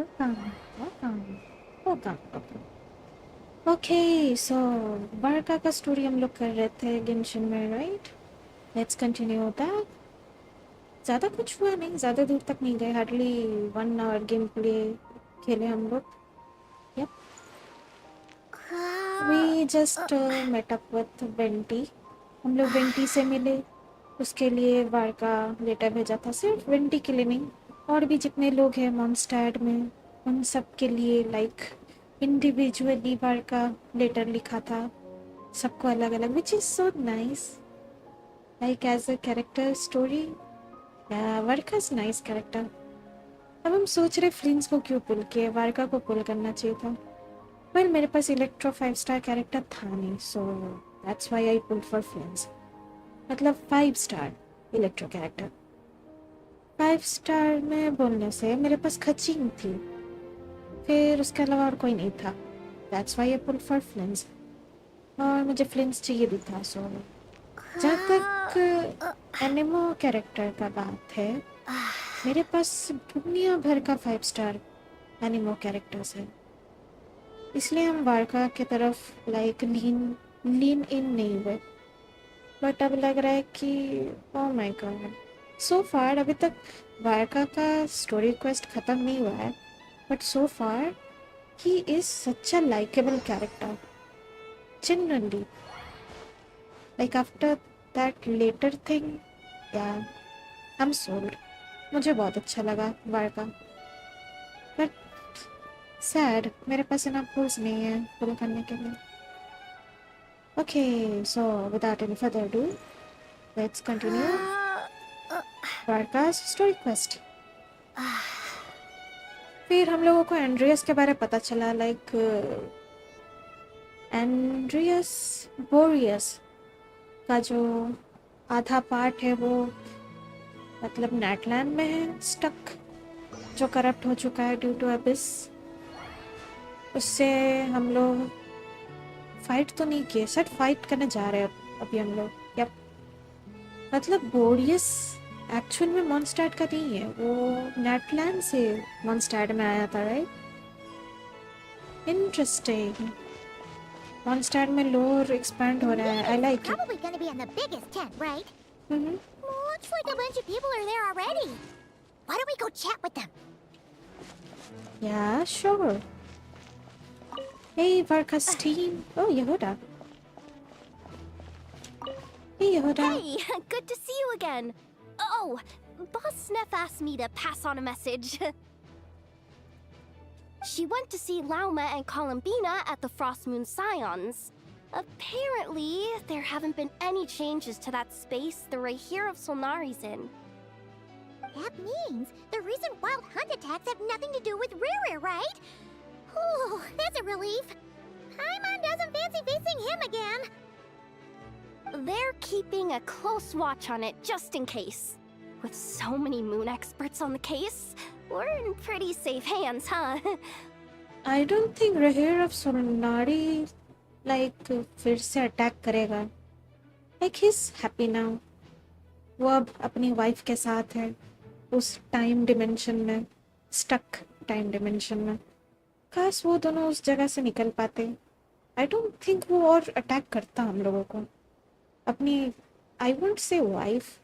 welcome, welcome, welcome. Okay so Varka का story हम लोग कर रहे थे गेंशिन में, राइट? Let's continue that. ज़्यादा कुछ हुआ नहीं, ज़्यादा दूर तक नहीं गए. हार्डली 1 आवर गेम प्ले खेले हम लोग. Yup, we just met up with Venti. हम लोग वेंटी से मिले. उसके लिए वारका लेटर भेजा था, सिर्फ वेंटी के लिए नहीं, और भी जितने लोग हैं मॉन्स्टैड में उन सब के लिए लाइक इंडिविजुअली वारका लेटर लिखा था, सबको अलग अलग, which is so nice. Like as a character story, Varka's nice character. अब हम सोच रहे फ्लिंस को क्यों पुल किए, वारका को पुल करना चाहिए था. पर मेरे पास इलेक्ट्रो 5 स्टार कैरेक्टर था नहीं, so that's why I pull for Flins. मतलब 5 स्टार इलेक्ट्रो कैरेक्टर. 5 स्टार में बोलने से मेरे पास खचिंग थी, फिर उसके अलावा और कोई नहीं था. That's why I pull for Flins. और मुझे फ्लिंस चाहिए भी था. सो जहाँ तक एनिमो कैरेक्टर का बात है, मेरे पास दुनिया भर का 5 स्टार एनिमो कैरेक्टर्स है. इसलिए हम वारका की तरफ लाइक लीन इन नहीं हुए. बट अब लग रहा है कि ओह माय गॉड, सो फार अभी तक वारका का स्टोरी क्वेस्ट ख़त्म नहीं हुआ है, but so far he is such a likeable character. Genuinely, like after that later thing, yeah, I'm sold. मुझे बहुत अच्छा लगा वारका. बट सैड मेरे पास इतना पुल्स नहीं है पुल करने के लिए. Okay so without any further do, let's continue Varka's story quest. फिर हम लोगों को एंड्रियस के बारे में पता चला. लाइक एंड्रियस बोरियस का जो आधा पार्ट है वो मतलब नेटलैंड में है स्टक, जो करप्ट हो चुका है ड्यू टू अबिस. उससे हम लोग फाइट तो नहीं किए, शायद फाइट करने जा रहे हैं अभी हम लोग. यप, मतलब बोरियस एक्चुअल में मॉन्स्टैड का नहीं है, वो नेटलैंड से मॉन्स्टैड में आया था, राइट? इंटरेस्टिंग. मॉन्स्टैड में लोर एक्सपैंड हो रहा है. I like it. Probably gonna be in the biggest tent, right? Mm-hmm. Looks like a bunch of people are there already. Why don't we go chat with them? Yeah, sure. Hey, Varka'S team. Oh, Yehuda. Hey, Yehuda. Hey, good to see you again. Oh, Boss Sneff asked me to pass on a message. She went to see Lauma and Columbina at the Frost Moon Scions. Apparently, there haven't been any changes to that space the Redragon of Solnari's in. That means the recent wild hunt attacks have nothing to do with Redragon, right? Whew, that's a relief. Paimon doesn't fancy facing him again. They're keeping a close watch on it just in case. With so many moon experts on the case, we're in pretty safe hands, huh? I don't think Redragon of Solnari like फिर से attack करेगा. Like he's happy now. वो अब अपनी wife के साथ है उस टाइम डिमेंशन में, स्टक टाइम डिमेंशन में. काश वो दोनों उस जगह से निकल पाते. आई डोंट थिंक वो और अटैक करता हम लोगों को. अपनी आई वोंट से वाइफ,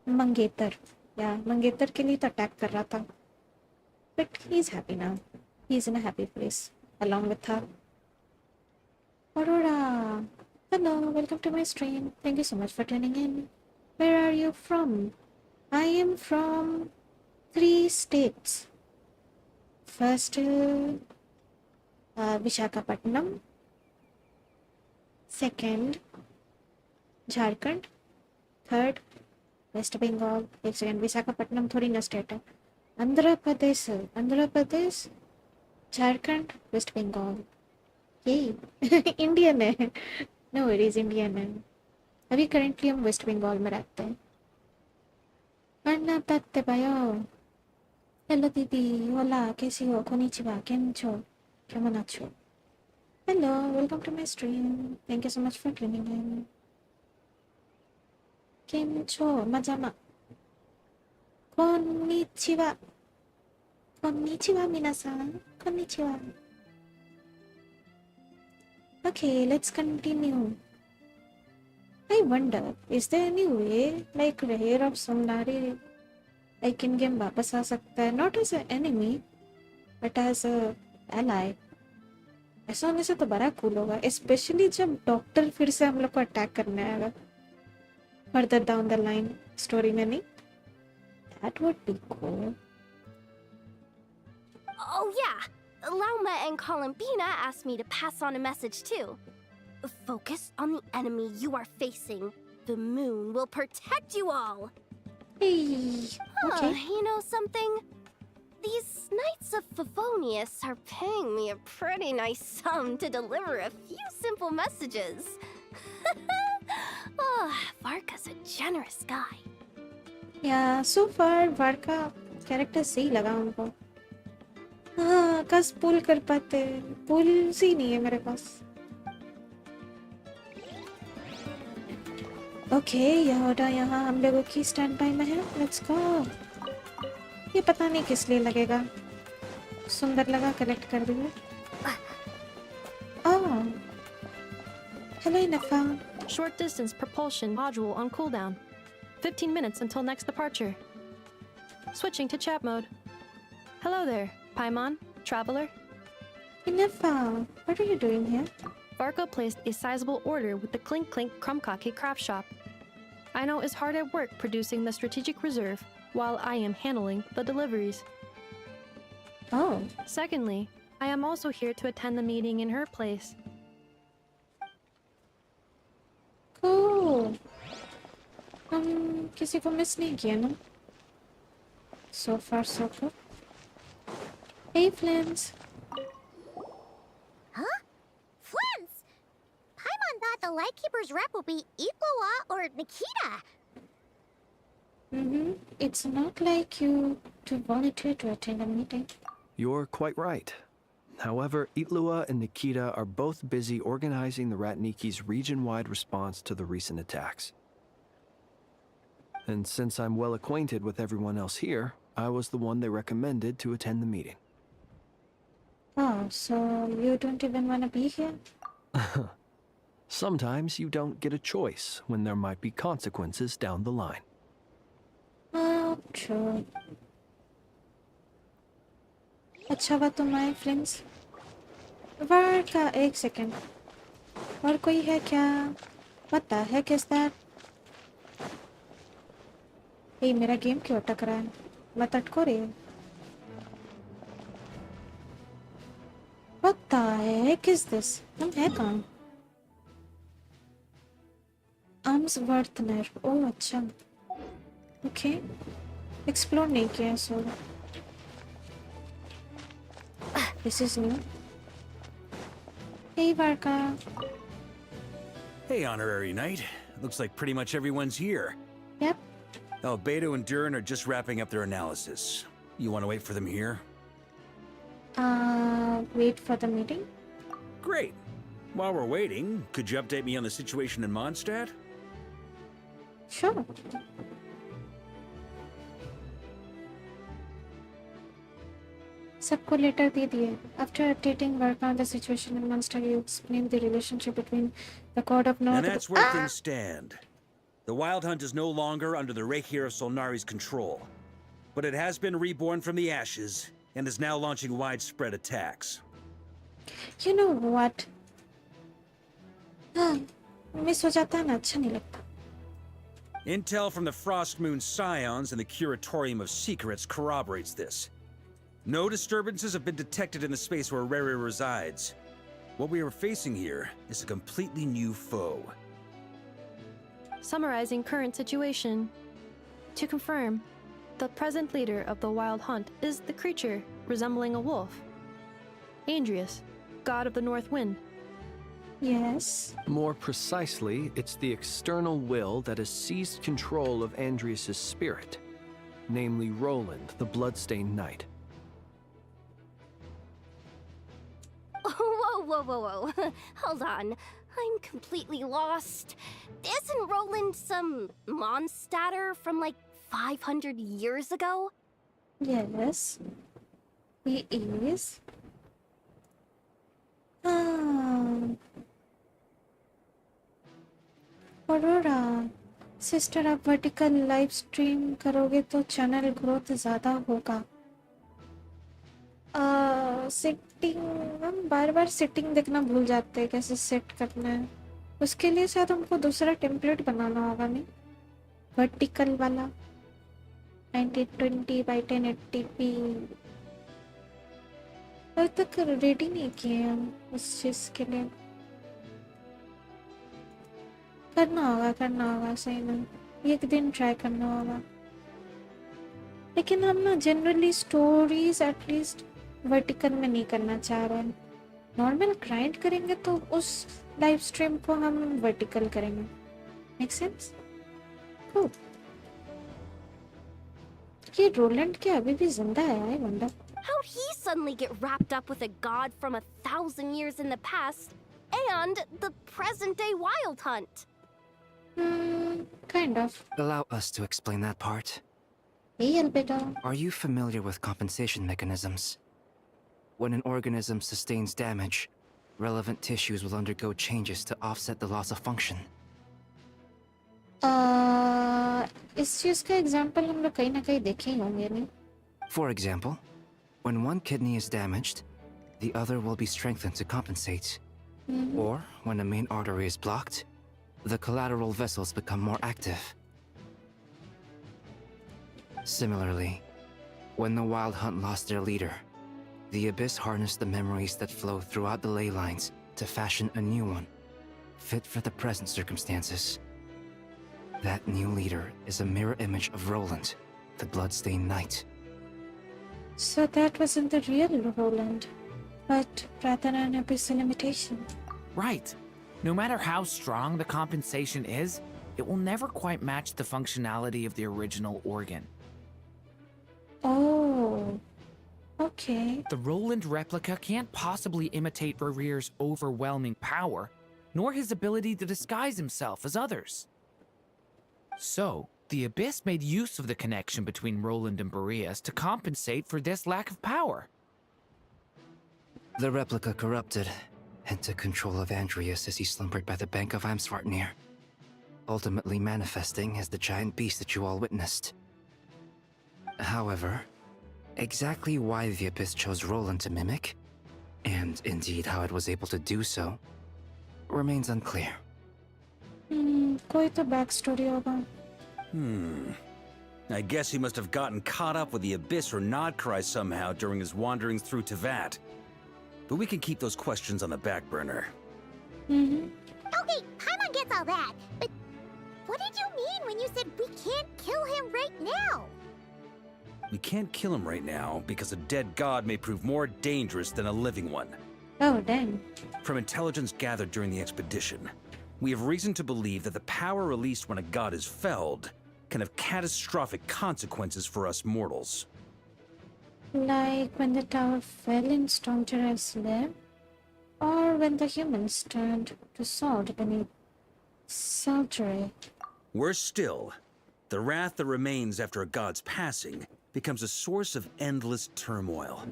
मंगेतर, या मंगेतर के लिए तो अटैक कर रहा था. But he is happy now. He is in a happy place along with her. Aurora, hello, welcome to my stream. Thank you so much for tuning in. Where are you from? I am from 3 states. First, Visakhapatnam. Second, Jharkhand. Third, West Bengal. एक second, Visakhapatnam थोड़ी ना state है. Andhra Pradesh, Jharkhand, waste Bengal. यही Indian है. No varies, Indian है. अभी currently हम waste Bengal में रहते हैं. अन्ना तत्ते बायो. हेलो दीदी, होला, कैसी हो? कोनिचिवा, केम छो? केमन आछो? Hello, welcome to my stream. Thank you so much for tuning in. केम छो? मजामा. कोनिचिवा. Konnichiwa, minasan. Konnichiwa. Okay, let's continue. I wonder, is there any way, like Redragon of Solnari, like in-game वापस आ सकता है? Not as an enemy, but as a ally. ऐसा होने से तो बड़ा cool होगा, especially जब डॉक्टर फिर से हम लोग को अटैक करने आएगा further down the line story में नहीं? That would be cool. Oh, yeah. Lauma and Columbina asked me to pass on a message too. Focus on the enemy you are facing. The moon will protect you all. Hey, okay. You know something? These Knights of Favonius are paying me a pretty nice sum to deliver a few simple messages. Varka'S a generous guy. Yeah, so far Varka character सही लगा उनको. हाँ, कस पुल कर पाते. पुल सी नहीं है मेरे पास. Okay, यहाँ हम लोगों की स्टैंड बाय में है. Let's go. ये पता नहीं किस लिए लगेगा. सुंदर लगा, कलेक्ट कर दिया. Oh. Hello, Nafa. Short distance propulsion module on cooldown. 15 minutes until next departure. Switching to chat mode. Hello there, Paimon, traveler. Nafa, what are you doing here? Varka placed a sizable order with the Clink Clink Krumkake craft shop. I know is hard at work producing the strategic reserve while I am handling the deliveries. Oh. Secondly, I am also here to attend the meeting in her place. Cool. किसी को miss नहीं किया ना? So far, so good. Hey, Flins. Huh? Flins! Paimon thought the Lightkeeper's rep would be Iqua or Nikita. It's not like you to volunteer to attend a meeting. You're quite right. However, Itlua and Nikita are both busy organizing the Ratniki's region-wide response to the recent attacks. And since I'm well acquainted with everyone else here, I was the one they recommended to attend the meeting. Oh, so you don't even want to be here? Sometimes you don't get a choice when there might be consequences down the line. Oh, true. अच्छा हुआ तुम आए, friends. वार्का, एक second. और कोई है क्या? What the heck is that? ये मेरा गेम क्यों अटक रहा है? मैं अटको रही हूँ. What the heck is this? हम है कहाँ? Armsworthner. ओह अच्छा. Okay. Explore नहीं किया सो. This is new. Hey, Varka. Hey, Honorary Knight. Looks like pretty much everyone's here. Yep. Beto and Durin are just wrapping up their analysis. You want to wait for them here? Wait for the meeting? Great. While we're waiting, could you update me on the situation in Mondstadt? Sure. सबको letter दे दिए. After updating Varka on the situation in Munster, you explained the relationship between the God of North. And that's where things stand. The Wild Hunt is no longer under the Redgear of Solnari's control, but it has been reborn from the ashes and is now launching widespread attacks. You know what? Miss हो जाता है ना, अच्छा नहीं लगता. Intel from the Frost Moon Scions and the Curatorium of Secrets corroborates this. No disturbances have been detected in the space where Rere resides. What we are facing here is a completely new foe. Summarizing current situation. To confirm, the present leader of the Wild Hunt is the creature resembling a wolf. Andrius, god of the North Wind. Yes. More precisely, it's the external will that has seized control of Andrius' spirit, namely Roland, the Bloodstained Knight. Whoa. Hold on. I'm completely lost. Isn't Roland some Mondstadter from like 500 years ago? Yes. he is Arora sister, आप vertical live stream करोगे तो channel growth ज़्यादा होगा। Setting, हम बार बार setting देखना भूल जाते हैं कैसे सेट करना है। उसके लिए शायद हमको दूसरा टेम्पलेट बनाना होगा, नहीं वर्टिकल वाला 1920 बाई 1080p अभी तक रेडी नहीं किए हम उस चीज़ के लिए। करना होगा सही में, एक दिन ट्राई करना होगा। लेकिन हम ना जनरली स्टोरीज एटलीस्ट वर्टिकल में नहीं करना चाह रहे हैं। नॉर्मल ग्राइंड करेंगे तो उस लाइव स्ट्रीम को हम वर्टिकल करेंगे। Make sense? खूब। ये रोलैंड क्या अभी भी जिंदा है? I wonder. How'd he suddenly get wrapped up with a god from 1,000 years in the past and the present-day Wild Hunt? Kind of. Allow us to explain that part. Hey, Albedo. Are you familiar with compensation mechanisms? When an organism sustains damage, relevant tissues will undergo changes to offset the loss of function. इस चीज का example हम लोग कहीं ना कहीं देखे ही होंगे, नहीं? For example, when one kidney is damaged, the other will be strengthened to compensate. Or when a main artery is blocked, the collateral vessels become more active. Similarly, when the Wild Hunt lost their leader, the Abyss harnessed the memories that flow throughout the ley lines to fashion a new one, fit for the present circumstances. That new leader is a mirror image of Roland, the Bloodstained Knight. So that wasn't the real Roland, but rather an abyssal imitation. Right. No matter how strong the compensation is, it will never quite match the functionality of the original organ. Oh, okay. The Roland replica can't possibly imitate Redragon's overwhelming power, nor his ability to disguise himself as others. So, the Abyss made use of the connection between Roland and Boreas to compensate for this lack of power. The replica corrupted and took control of Andreas as he slumbered by the bank of Amsvartnir, ultimately manifesting as the giant beast that you all witnessed. However, exactly why the Abyss chose Roland to mimic, and indeed how it was able to do so, remains unclear. कोई तो back story होगा। I guess he must have gotten caught up with the Abyss or Nodcry somehow during his wanderings through Tevat. But we can keep those questions on the back burner. Okay, Paimon gets all that, but what did you mean when you said we can't kill him right now? We can't kill him right now because a dead god may prove more dangerous than a living one. Oh, dang. From intelligence gathered during the expedition, we have reason to believe that the power released when a god is felled can have catastrophic consequences for us mortals. Like when the tower fell in Stormterror's lair? Or when the humans turned to salt beneath Saltery? Worse still, the wrath that remains after a god's passing becomes a source of endless turmoil.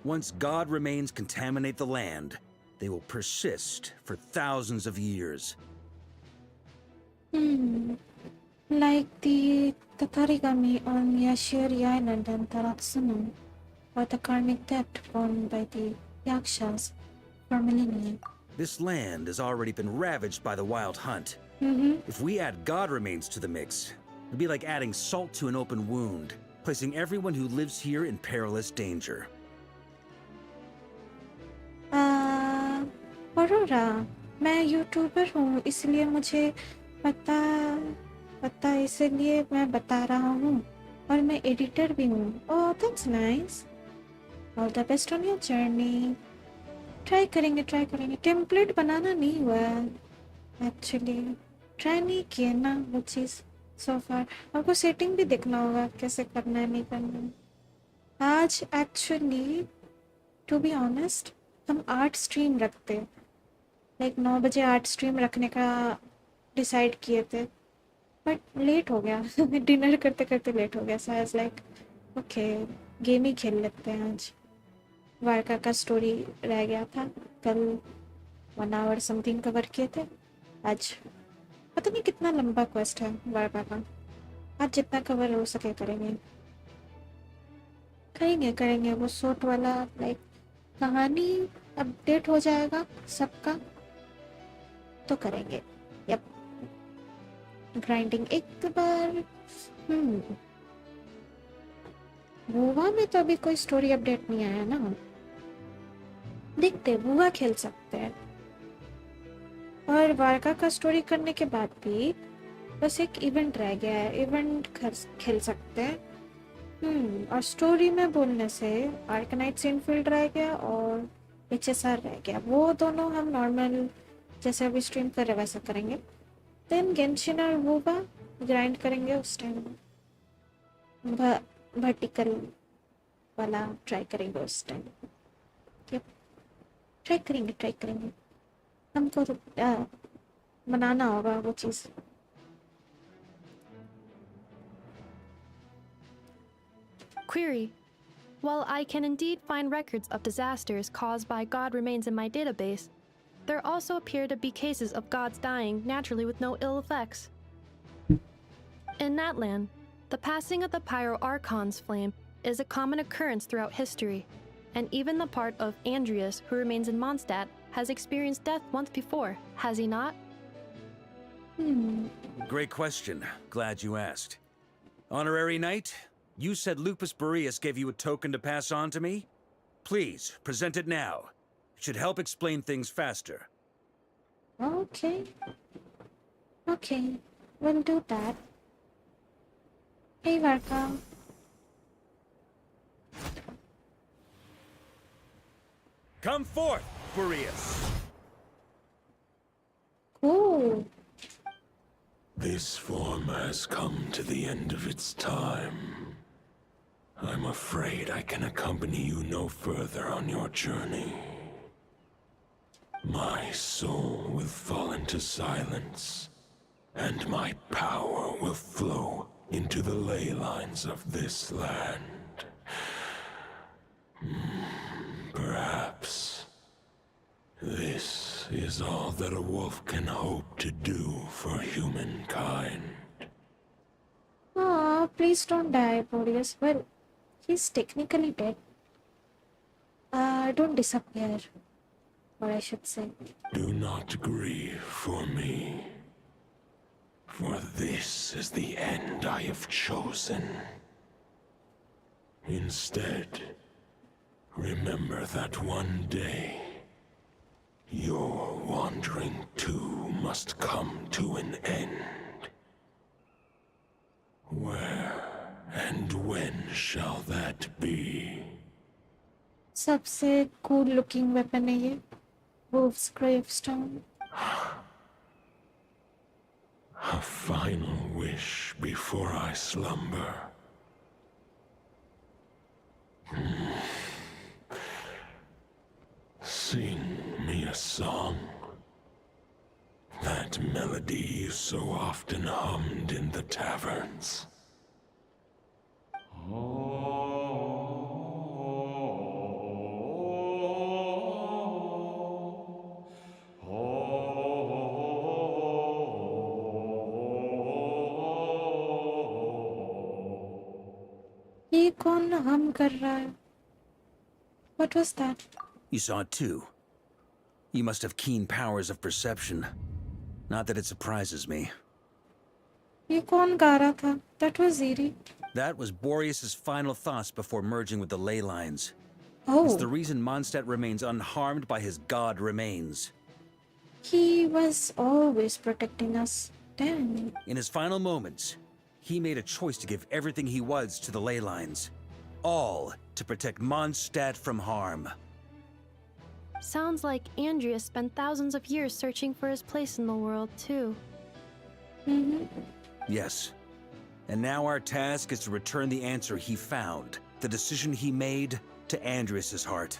Once god remains contaminate the land, they will persist for thousands of years. Like the Tatarigami on Yashiri Island and Taratsuno, or the karmic debt borne by the Yakshas for millennia. This land has already been ravaged by the Wild Hunt. If we add god remains to the mix, it'd be like adding salt to an open wound, placing everyone who lives here in perilous danger. Arora, मैं YouTuber हूँ इसलिए मुझे पता इसलिए मैं बता रहा हूँ और मैं एडिटर भी हूँ। ओह, that's nice. All the best on your journey. Try करेंगे। टेम्पलेट बनाना नहीं हुआ है एक्चुअली, ट्राई नहीं किया ना वो चीज़ सो फार। हमको सेटिंग भी देखना होगा कैसे करना है नहीं करना है। आज एक्चुअली टू बी ऑनेस्ट हम आर्ट स्ट्रीम रखते, लाइक 9 बजे आर्ट स्ट्रीम रखने का डिसाइड किए थे, बट लेट हो गया डिनर करते करते लेट हो गया। So I was like okay game ही खेल लेते हैं आज। वारका का स्टोरी रह गया था। कल 1 आवर समथिंग कवर किए थे। आज पता नहीं कितना लंबा क्वेस्ट है वारका का। आज जितना कवर हो सके करेंगे। करेंगे वो शॉर्ट वाला, लाइक कहानी अपडेट हो जाएगा सबका तो करेंगे। यप, ग्राइंडिंग एक बार। बुआ में तो अभी कोई स्टोरी अपडेट नहीं आया ना। देखते बुआ खेल सकते हैं, और वारका का स्टोरी करने के बाद भी बस एक इवेंट रह गया है। इवेंट खेल सकते हैं। और स्टोरी में बोलने से आर्कनाइट सीनफील्ड रह गया और HSR रह गया। वो दोनों हम नॉर्मल जैसे अभी स्ट्रीम कर रहे वैसा करेंगे। देन गेंशिन और वूबा ग्राइंड करेंगे उस टाइम। वर्टिकल वाला ट्राई करेंगे उस टाइम। ट्राई करेंगे। हमको तो बनाना होगा वो चीज़। Query. While I can indeed find records of disasters caused by god remains in my database, there also appear to be cases of gods dying naturally with no ill effects. In Natlan, the passing of the Pyro Archon's flame is a common occurrence throughout history, and even the part of Andreas who remains in Mondstadt has experienced death once before, has he not? Great question. Glad you asked. Honorary Knight, you said Lupus Boreas gave you a token to pass on to me? Please, present it now. It should help explain things faster. Okay, we'll do that. Hey Varka. Come forth, Boreas. Cool. This form has come to the end of its time. I'm afraid I can accompany you no further on your journey. My soul will fall into silence, and my power will flow into the ley lines of this land. Perhaps this is all that a wolf can hope to do for humankind. Aw, please don't die, Boreas. Well, he's technically dead. Don't disappear. Or I should say. Do not grieve for me, for this is the end I have chosen. Instead, remember that one day, your wandering too must come to an end. Where and when shall that be? सबसे cool looking weapon है ये. Wolf's Gravestone. A final wish before I slumber. Sing me a song. That melody you so often hummed in the taverns. ये कौन हम कर रहा है? What was that? You saw it too. You must have keen powers of perception. Not that it surprises me. ये कौन गा रहा था? That was eerie. That was Boreas' final thoughts before merging with the ley lines. Oh, It's the reason Mondstadt remains unharmed by his god remains. he was always protecting us. Damn. In his final moments, he made a choice to give everything he was to the ley lines. All to protect Mondstadt from harm. Sounds like Andreas spent thousands of years searching for his place in the world, too. Yes. And now our task is to return the answer he found, the decision he made, to Andreas' heart.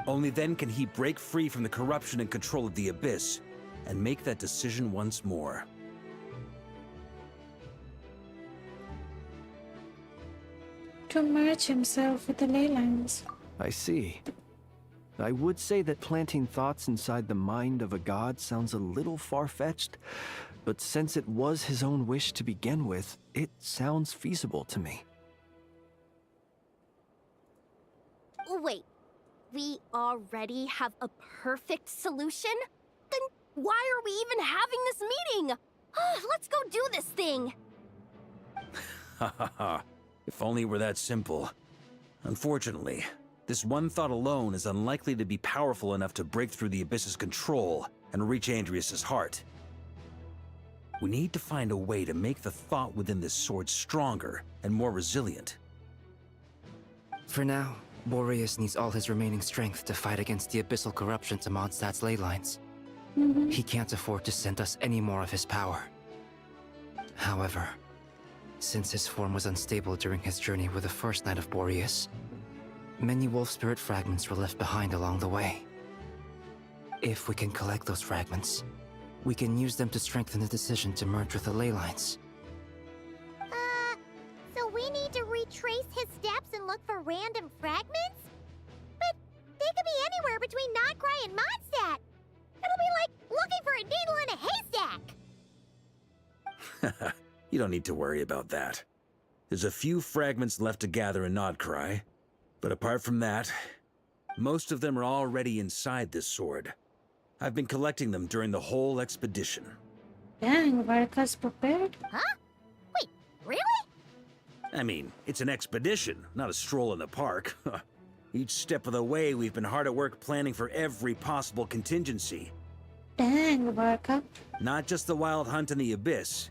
Only then can he break free from the corruption and control of the Abyss, and make that decision once more. To merge himself with the ley lines. I see. I would say that planting thoughts inside the mind of a god sounds a little far-fetched, but since it was his own wish to begin with, it sounds feasible to me. Wait, we already have a perfect solution? Then why are we even having this meeting? Let's go do this thing! Ha ha ha. If only it were that simple. Unfortunately, this one thought alone is unlikely to be powerful enough to break through the Abyss's control and reach Andrias' heart. We need to find a way to make the thought within this sword stronger and more resilient. For now, Boreas needs all his remaining strength to fight against the abyssal corruption to Mondstadt's ley lines. He can't afford to send us any more of his power. However, since his form was unstable during his journey with the first Knight of Boreas, many wolf spirit fragments were left behind along the way. If we can collect those fragments, we can use them to strengthen the decision to merge with the ley lines. So we need to retrace his steps and look for random fragments? But they could be anywhere between Nodcry and Mondstadt. It'll be like looking for a needle in a haystack. You don't need to worry about that. There's a few fragments left to gather in Nodcry, but apart from that, most of them are already inside this sword. I've been collecting them during the whole expedition. Dang, Varka'S prepared? Huh? Wait, really? I mean, it's an expedition, not a stroll in the park. Each step of the way, we've been hard at work planning for every possible contingency. Dang, Varka. Not just the wild hunt in the Abyss,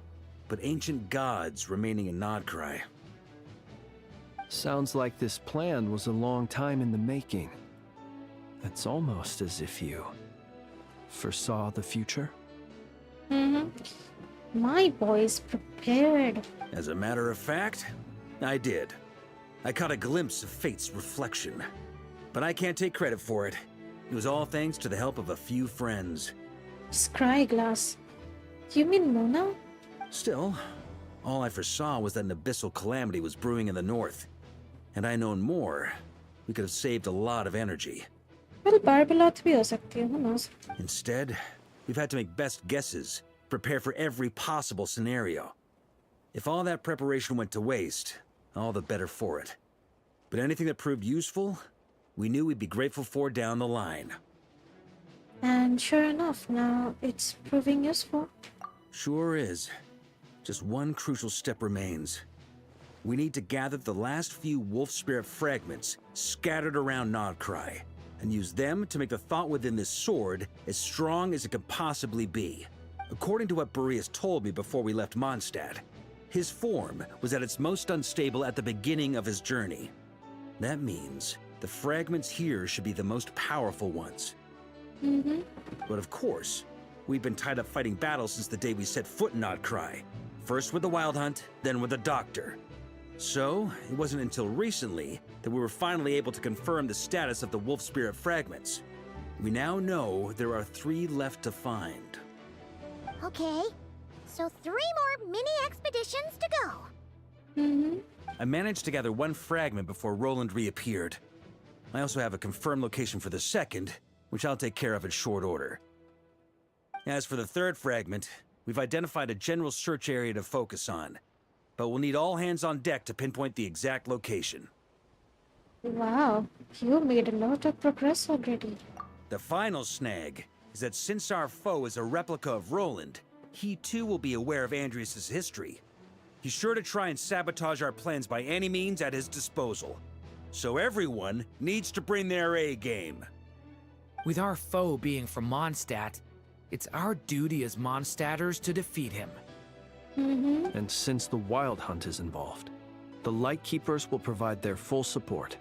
but ancient gods remaining in Nodcry. Sounds like this plan was a long time in the making. It's almost as if you foresaw the future. My boy's prepared. As a matter of fact, I did. I caught a glimpse of fate's reflection. But I can't take credit for it. It was all thanks to the help of a few friends. Scryglass. You mean Mona? Still, all I foresaw was that an abyssal calamity was brewing in the north. Had I known more, we could have saved a lot of energy. Well, Barbeloth bhi ho sakti hai, who knows? Instead, we've had to make best guesses, prepare for every possible scenario. If all that preparation went to waste, all the better for it. But anything that proved useful, we knew we'd be grateful for down the line. And sure enough, now it's proving useful. Sure is. Just one crucial step remains. We need to gather the last few wolf spirit fragments scattered around Nodcry, and use them to make the thought within this sword as strong as it could possibly be. According to what Boreas told me before we left Mondstadt, his form was at its most unstable at the beginning of his journey. That means the fragments here should be the most powerful ones. But of course, we've been tied up fighting battles since the day we set foot in Nodcry. First with the Wild Hunt, then with the Doctor. So, it wasn't until recently that we were finally able to confirm the status of the Wolf Spirit fragments. We now know there are 3 left to find. Okay, so 3 more mini-expeditions to go. I managed to gather 1 fragment before Roland reappeared. I also have a confirmed location for the second, which I'll take care of in short order. As for the 3rd fragment, we've identified a general search area to focus on, but we'll need all hands on deck to pinpoint the exact location. Wow, you made a lot of progress already. The final snag is that since our foe is a replica of Roland, he too will be aware of Andrias' history. He's sure to try and sabotage our plans by any means at his disposal. So everyone needs to bring their A game. With our foe being from Mondstadt, it's our duty as Mondstadters to defeat him. And since the Wild Hunt is involved, the Lightkeepers will provide their full support.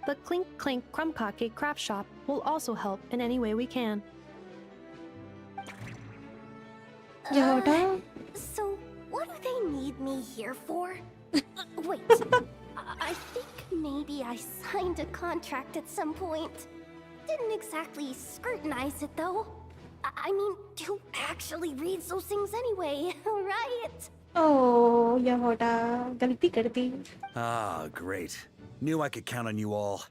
The Clink Clink Krumkake craft shop will also help in any way we can. Yoda? So, what do they need me here for? Wait, I think maybe I signed a contract at some point. Didn't exactly scrutinize it, though. I mean, who actually reads those things anyway, right? Oh, Yehoda, गलती कर दी. Ah, great. Knew I could count on you all.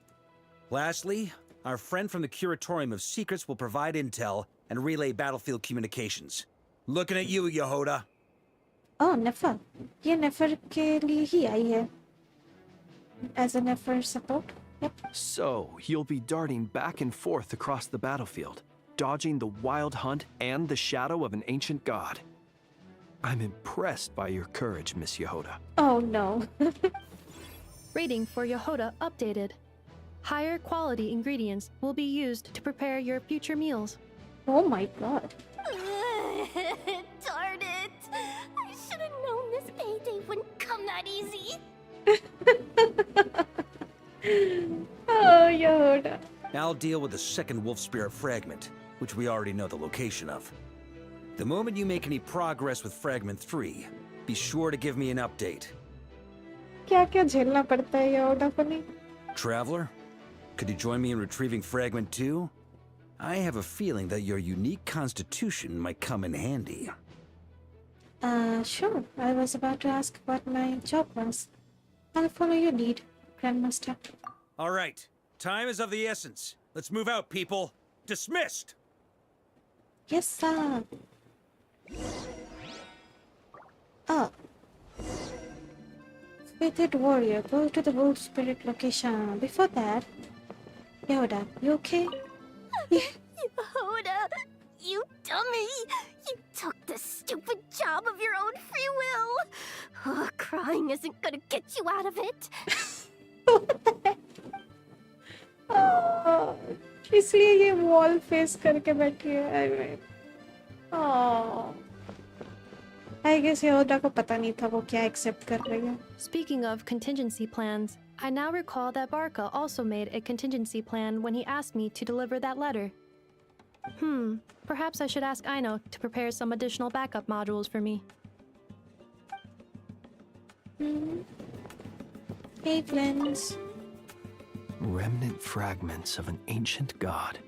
Lastly, our friend from the Curatorium of Secrets will provide intel and relay battlefield communications. Looking at you, Yehoda. Oh, Nefer. ये Nefer के लिए ही आई है. As a Nefer support. Yep. So, you'll be darting back and forth across the battlefield, dodging the wild hunt and the shadow of an ancient god. I'm impressed by your courage, Miss Yehoda. Oh no. Rating for Yehoda updated. Higher quality ingredients will be used to prepare your future meals. Oh my god. Darn it! I should have known this payday wouldn't come that easy. Oh, Yehoda. I'll deal with the second wolf spirit fragment, which we already know the location of. The moment you make any progress with Fragment 3, be sure to give me an update. क्या क्या झेलना पड़ता है Yehoda को नहीं? Traveler, could you join me in retrieving Fragment 2? I have a feeling that your unique constitution might come in handy. Sure. I was about to ask what my job was. I'll follow your lead, Grandmaster. All right, time is of the essence. Let's move out, people. Dismissed! Yes, sir. Oh. Fated warrior, go to the wolf spirit location. Before that, Yehoda, you okay? Yehoda, you dummy! You took the stupid job of your own free will! Oh, crying isn't gonna get you out of it! Oh, इसलिए ये wall face करके बैठी है. I mean, oh. I guess Yehoda को पता नहीं था वो क्या accept कर रही है. Speaking of contingency plans, I now recall that Varka also made a contingency plan when he asked me to deliver that letter. Perhaps I should ask Aino to prepare some additional backup modules for me. Hey, friends. Remnant fragments of an ancient god.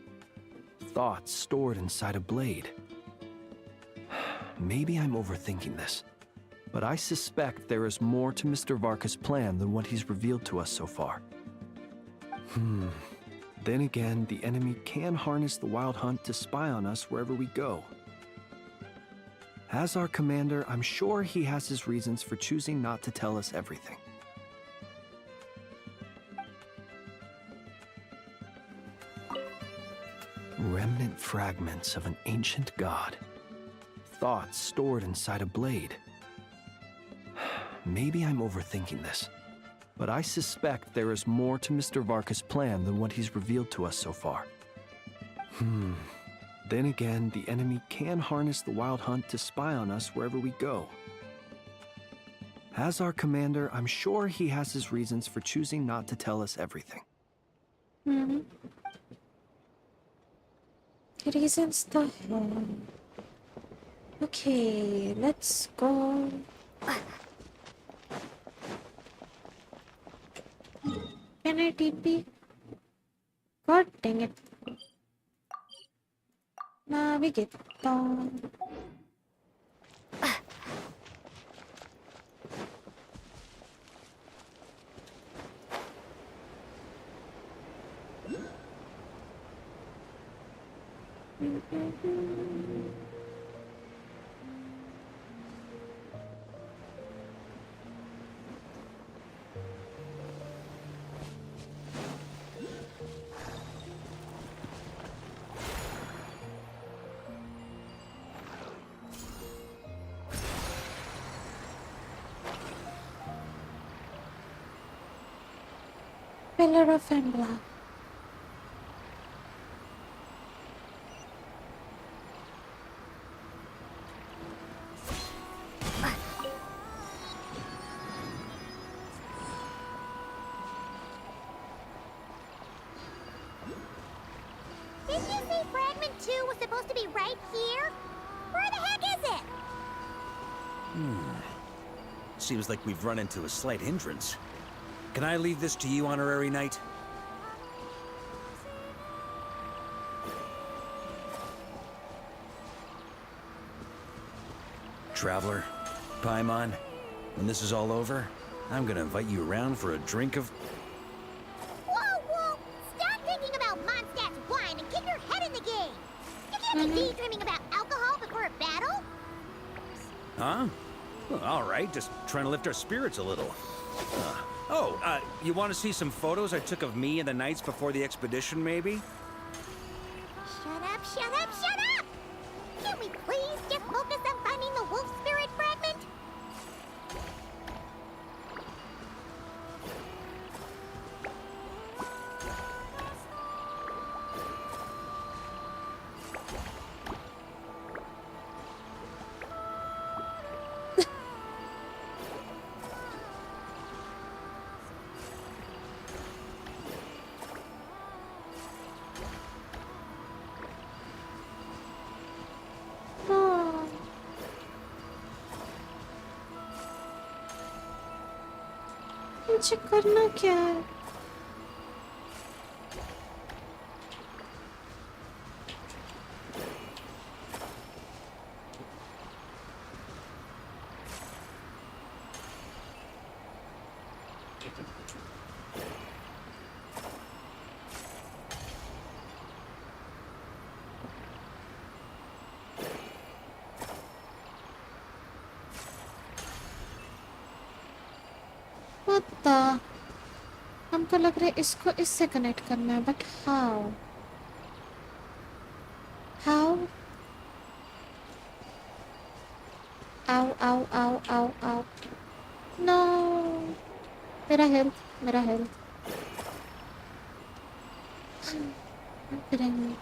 Thoughts stored inside a blade. Maybe I'm overthinking this, but I suspect there is more to Mr. Varka'S plan than what he's revealed to us so far. Then again, the enemy can harness the wild hunt to spy on us wherever we go. As our commander, I'm sure he has his reasons for choosing not to tell us everything. Remnant fragments of an ancient god. Thoughts stored inside a blade. Maybe I'm overthinking this, but I suspect there is more to Mr. Varka'S plan than what he's revealed to us so far. Then again, the enemy can harness the wild hunt to spy on us wherever we go. As our commander, I'm sure he has his reasons for choosing not to tell us everything. Reasons to have. Okay, let's go. Can I TP? God dang it. Navigate down. Pillar of Embla. Didn't you say Fragment 2 was supposed to be right here? Where the heck is it? Seems like we've run into a slight hindrance. Can I leave this to you, Honorary Knight? Traveler, Paimon. When this is all over, I'm gonna invite you around for a drink of... Whoa! Stop thinking about Mondstadt's wine and get your head in the game! You can't be daydreaming about alcohol before a battle! Huh? Well, all right, just trying to lift our spirits a little. You want to see some photos I took of me and the knights before the expedition, maybe? Shut up! Can we please just focus on finding the wolf spirit fragment? मुझे करना क्या है? What the? हमको लग रहा है इसको इससे कनेक्ट करना है, but how? How? Ow. No. मेरा health. I'm kidding.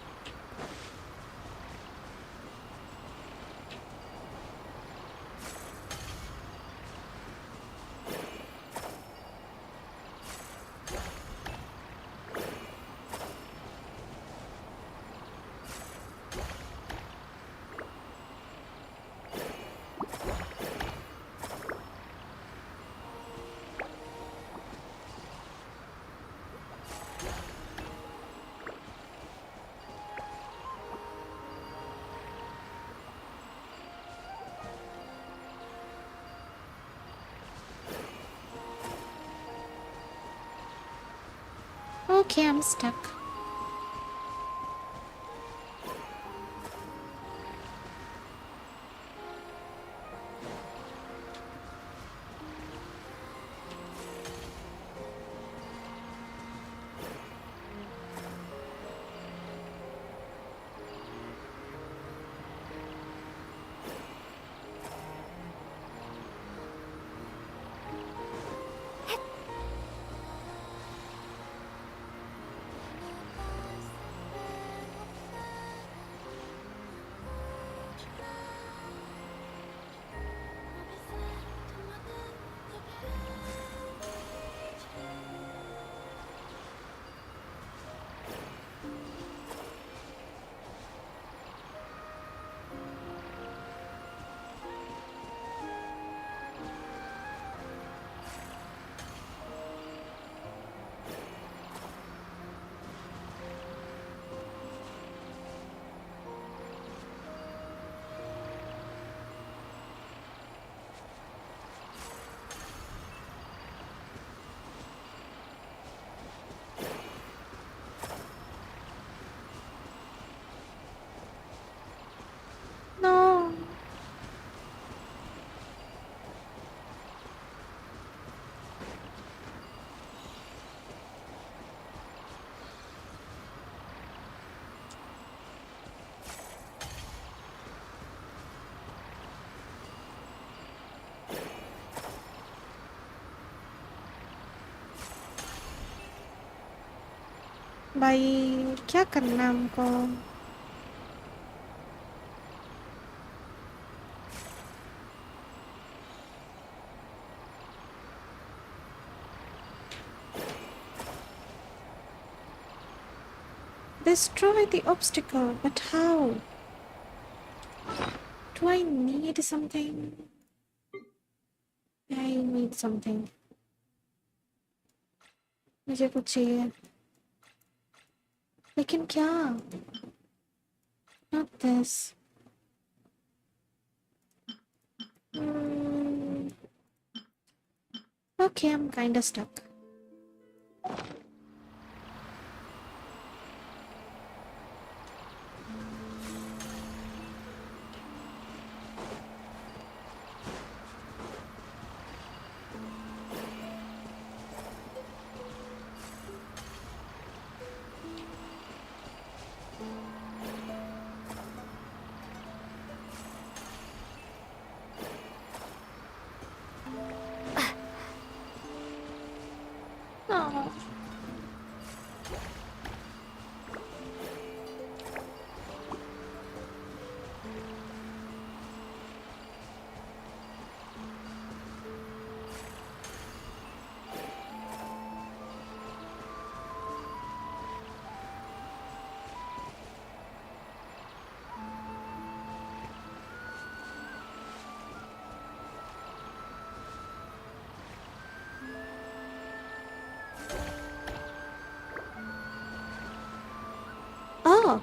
Okay, I'm stuck. No. भाई क्या करना है हमको? Destroy the obstacle, but how? Do I need something? I need something. मुझे कुछ चाहिए. लेकिन क्या? Not this. Okay, I'm kinda stuck. Oh. Oh.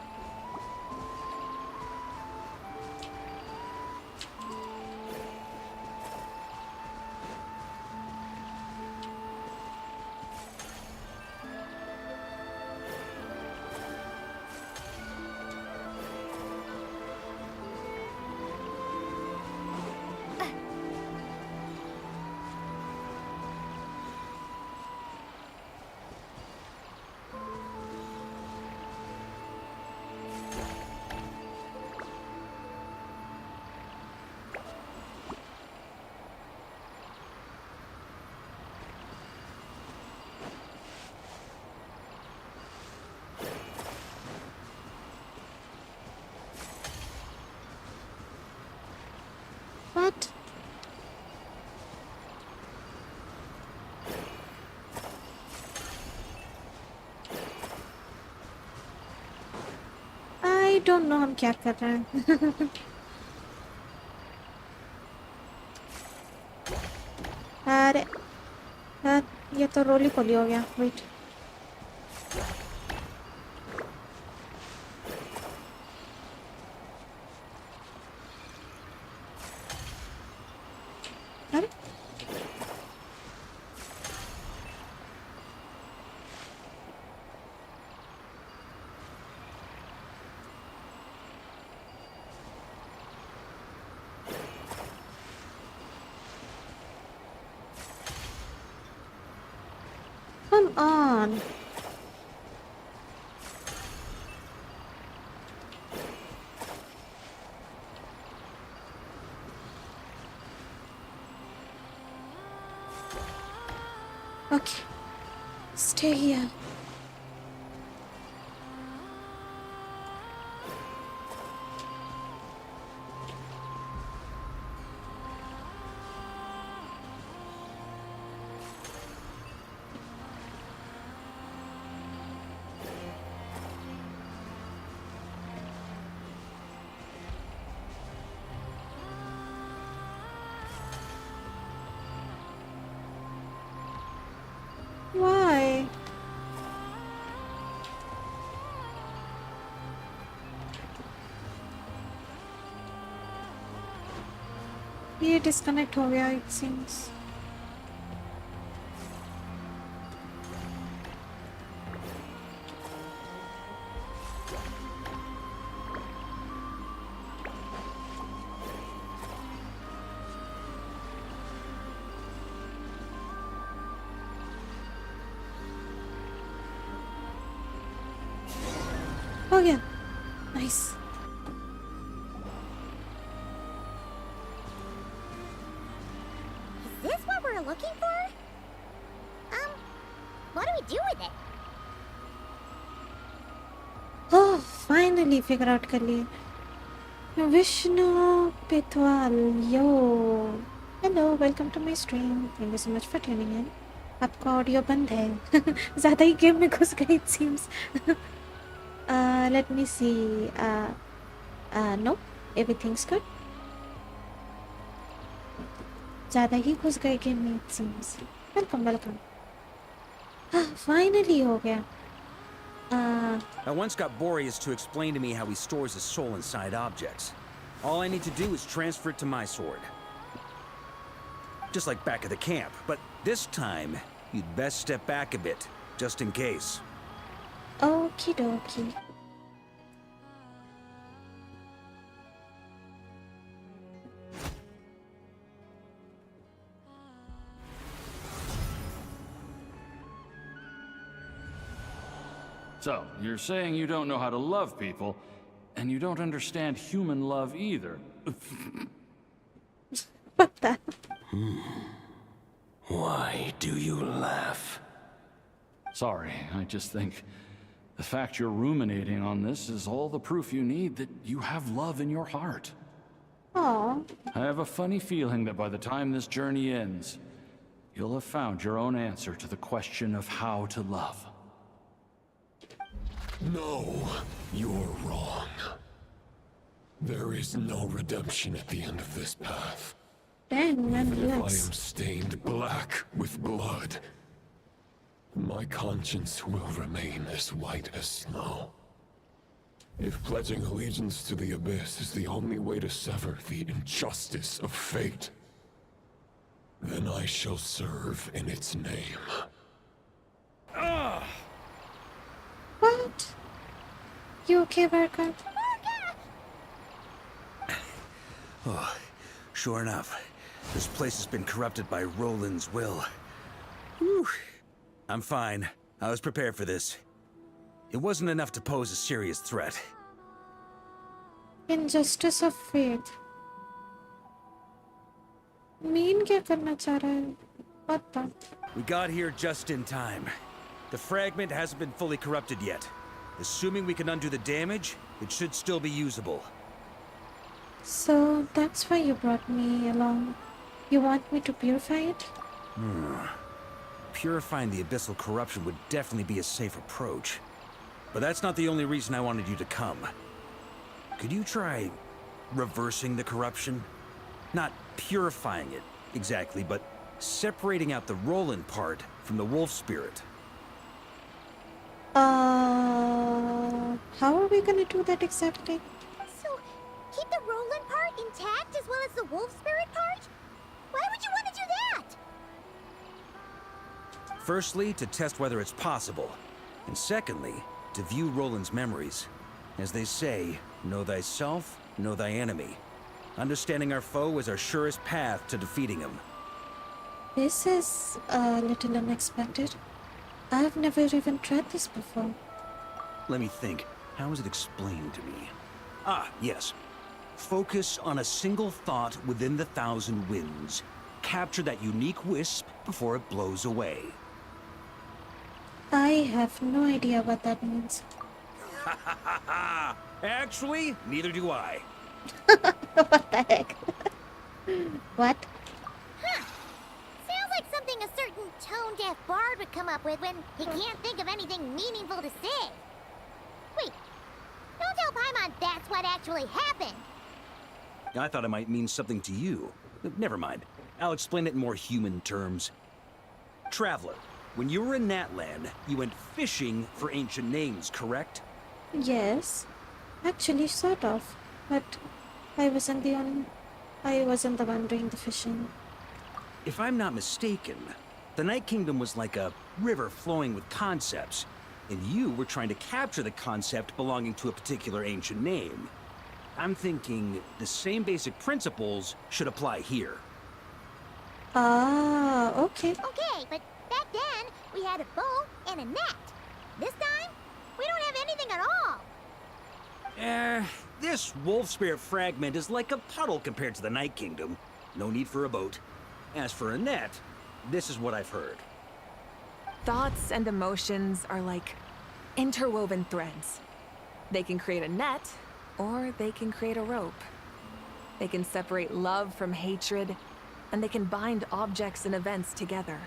What? I don't know हम क्या कर रहे हैं. अरे ये तो रोली पोली हो गया. वेट. अरे come on. Okay, stay here. Why? ये डिस्कनेक्ट हो गया it seems. हो गया. Nice. Is this what we're looking for? What do we do with it? Oh, finally figure out कर लिए. Vishnu Pitwal, yo. Hello, welcome to my stream. Thank you so much for tuning in. आपका audio बंद है. ज़्यादा ही game में घुस गई it seems. Let me see. No, everything's good. ज़्यादा ही घुस गए गेम में it seems. Welcome, welcome. Finally हो गया. I once got Boreas to explain to me how he stores his soul inside objects. All I need to do is transfer it to my sword. just like back at the camp. But this time, you'd best step back a bit, just in case. Okie dokie. So, you're saying you don't know how to love people, and you don't understand human love either. What the? Why do you laugh? Sorry, I just think the fact you're ruminating on this is all the proof you need that you have love in your heart. Aw. I have a funny feeling that by the time this journey ends, you'll have found your own answer to the question of how to love. No, you're wrong. There is no redemption at the end of this path. Then Even if I am nonetheless. stained black with blood, my conscience will remain as white as snow. If pledging allegiance to the Abyss is the only way to sever the injustice of fate, then I shall serve in its name. What? You okay, Varka? Oh, sure enough, this place has been corrupted by Roland's will. Whew. I'm fine. I was prepared for this. It wasn't enough to pose a serious threat. Injustice of fate. Mean क्या करना चाह रहा है? What the? We got here just in time. The fragment hasn't been fully corrupted yet. Assuming we can undo the damage, it should still be usable. So that's why you brought me along. You want me to purify it? Purifying the abyssal corruption would definitely be a safe approach. But that's not the only reason I wanted you to come. Could you try reversing the corruption? Not purifying it, exactly, but separating out the Roland part from the wolf spirit. How are we gonna do that exactly? So, keep the Roland part intact as well as the wolf spirit part? Why would you want to do that? Firstly, to test whether it's possible. And secondly, to view Roland's memories. As they say, know thyself, know thy enemy. Understanding our foe is our surest path to defeating him. This is a little unexpected. I've never even tried this before. Let me think. How was it explained to me? Ah, yes. Focus on a single thought within the 1,000 winds. Capture that unique wisp before it blows away. I have no idea what that means. Ha ha ha ha! Actually, neither do I. What the heck? What? Huh. Sounds like something a certain tone-deaf bard would come up with when he can't think of anything meaningful to say. Wait, don't tell Paimon that's what actually happened. I thought it might mean something to you. Never mind. I'll explain it in more human terms. Traveler, when you were in Natland, you went fishing for ancient names, correct? Yes. Actually, sort of. But I wasn't the one doing the fishing. If I'm not mistaken, the Night Kingdom was like a river flowing with concepts, and you were trying to capture the concept belonging to a particular ancient name. I'm thinking the same basic principles should apply here. Ah, okay. Okay, but back then, we had a bow and a net. This time, we don't have anything at all. This wolf spirit fragment is like a puddle compared to the Night Kingdom. No need for a boat. As for a net, this is what I've heard. Thoughts and emotions are like interwoven threads. They can create a net, or they can create a rope. They can separate love from hatred, and they can bind objects and events together.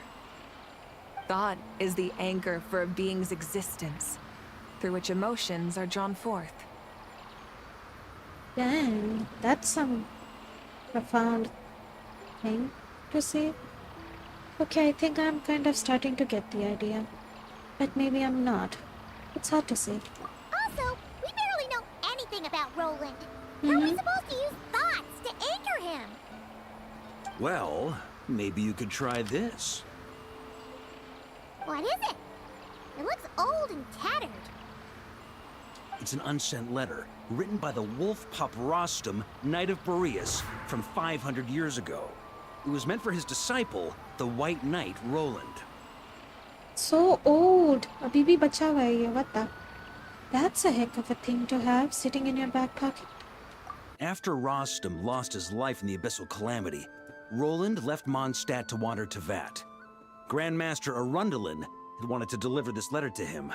Thought is the anchor for a being's existence, through which emotions are drawn forth. Dang, that's some profound thing to say. Okay, I think I'm kind of starting to get the idea. But maybe I'm not. It's hard to say. Also, we barely know anything about Roland. How are we supposed to use thoughts to anchor him? Well, Maybe you could try this. What is it? It looks old and tattered. It's an unsent letter written by the wolf pup Rostam, Knight of Boreas, from 500 years ago. It was meant for his disciple, the White Knight Roland. So old. Abhi bhi bacha hua hai ye. What the? That's a heck of a thing to have sitting in your back pocket. After Rostam lost his life in the Abyssal Calamity, Roland left Mondstadt to wander to Vat. Grandmaster Arundelen had wanted to deliver this letter to him.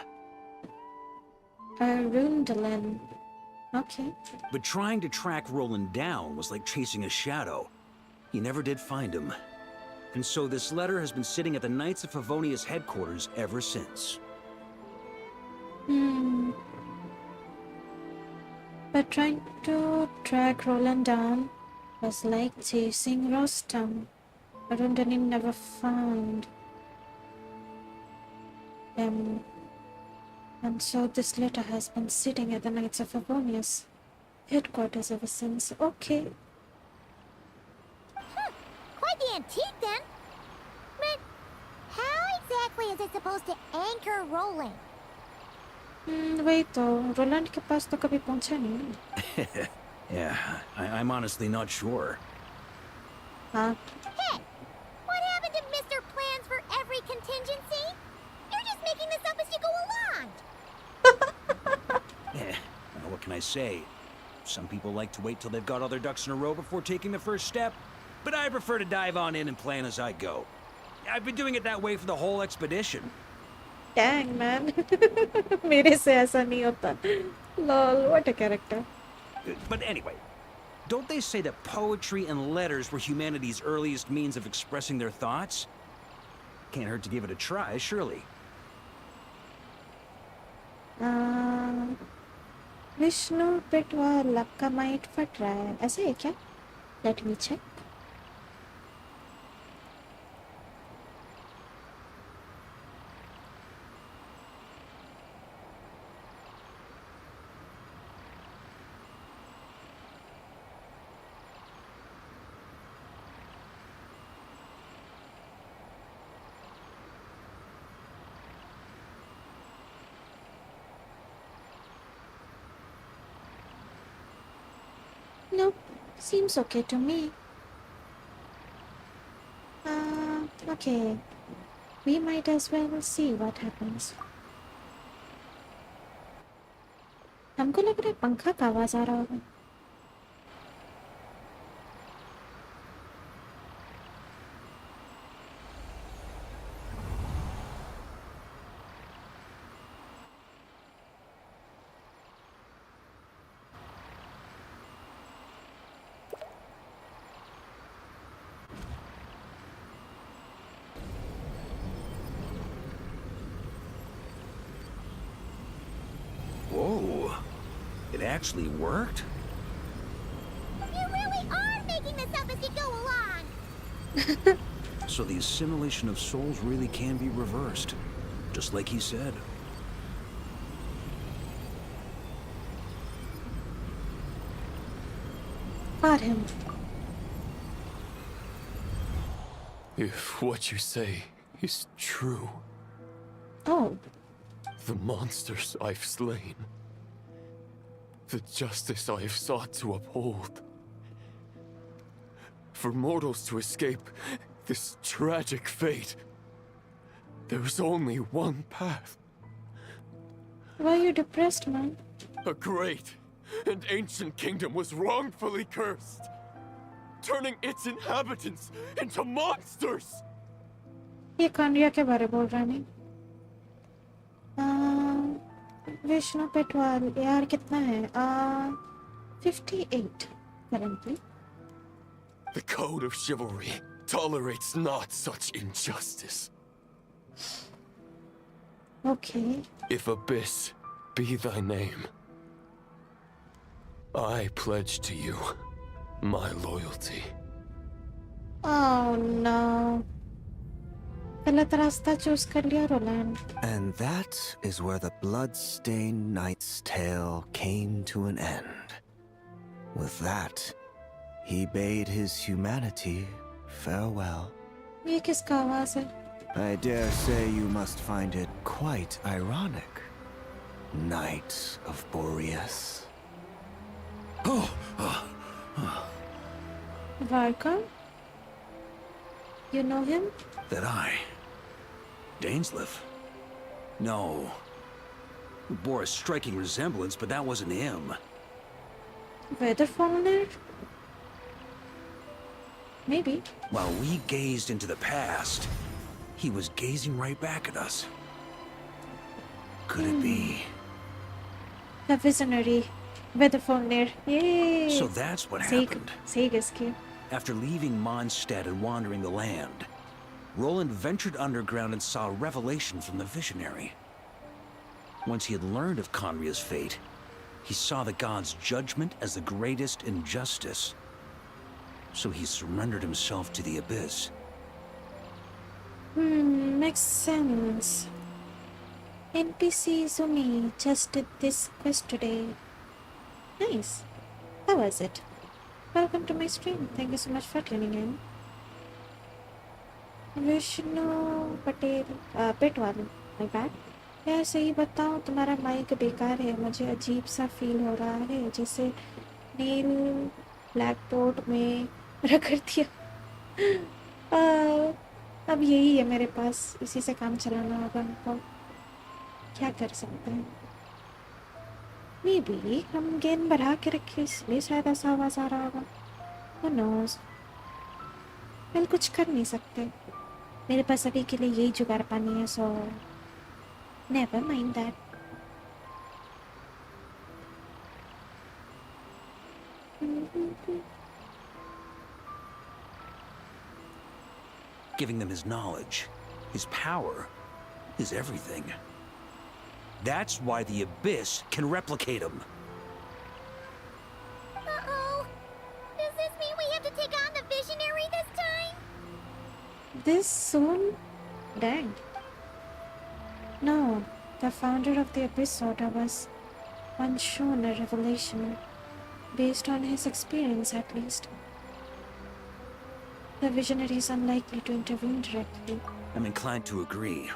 Arundelen. Okay. But trying to track Roland down was like chasing a shadow. He never did find him. And so this letter has been sitting at the Knights of Favonia's headquarters ever since. But trying to track Roland down was like chasing Rostam. Arundelen never found him. And so this letter has been sitting at the Knights of Favonia's headquarters ever since. Okay. Quite the antique then. But how exactly is it supposed to anchor Roland? Wait though, Roland के पास तो कभी पहुंचा नहीं. Yeah, I'm honestly not sure. हाँ. Hey, what happened to Mr. Plans for every contingency? You're just making this up as you go along. Well, what can I say? Some people like to wait till they've got all their ducks in a row before taking the first step, but I prefer to dive on in and plan as I go. I've been doing it that way for the whole expedition. Dang man. मेरे से ऐसा नहीं होता. Lol, what a character. But anyway, don't they say that poetry and letters were humanity's earliest means of expressing their thoughts? Can't hurt to give it a try, surely. Vishnu पेटवा लक्का might फट रहा है. ऐसे है क्या? Let me check. Nope, seems okay to me. Okay. We might as well see what happens. हमको लग रहा है पंखा का आवाज आ रहा होगा. Whoa, it actually worked? You really are making this up as you go along. So the assimilation of souls really can be reversed, just like he said. Got him. If what you say is true, Oh, the monsters I've slain, the justice I have sought to uphold, for mortals to escape this tragic fate, there's only one path. why are you depressed, man? A great and ancient kingdom was wrongfully cursed, turning its inhabitants into monsters! ये कौनरिया के बारे बोल रहा नहीं. विष्णु पेटवाल यार कितना है? 58 currently. The code of chivalry tolerates not such injustice. Okay. If Abyss be thy name, I pledge to you my loyalty. Oh no. गलत रास्ता चूज कर लिया Rowland. And that is where the blood-stained knight's tale came to an end. With that, he bade his humanity farewell. ये किसका आवाज है? I dare say you must find it quite ironic, Knights of Boreas. Varka? You know him? That I? Dainsleif? No. It bore a striking resemblance, but that wasn't him. Weather Faulkner? Maybe. While we gazed into the past, he was gazing right back at us. Could it be? The visionary. Weather Faulkner. Yay! So that's what happened. Segaski. After leaving Mondstadt and wandering the land, Roland ventured underground and saw a revelation from the visionary. Once he had learned of Conria's fate, he saw the gods' judgment as the greatest injustice. So he surrendered himself to the abyss. Makes sense. NPC Zumi just did this quest today. Nice. How was it? Welcome to my stream. Thank you so much for tuning in. Vishnu Patel, Pitwal, my bad. यार सही बताओ तुम्हारा mic बेकार है मुझे अजीब सा feel हो रहा है जैसे नील ब्लैक बोर्ड में रगड़ दिया अब यही है मेरे पास इसी से काम चलाना होगा हमको क्या कर सकते हैं मे बी हम गेन बढ़ा के रखे इसलिए शायद ऐसा आवाज आ रहा होगा Who knows? वेल कुछ कर नहीं सकते मेरे पास अभी के लिए यही जुगाड़ पानी है सो Never mind that. Giving them his knowledge, his power, his everything. That's why the Abyss can replicate him. Uh-oh. Does this mean we have to take on the Visionary this time? This soon? Dang. No, the founder of the Abyss Order was once shown a revelation, based on his experience at least. The Visionary is unlikely to intervene directly. I'm inclined to agree.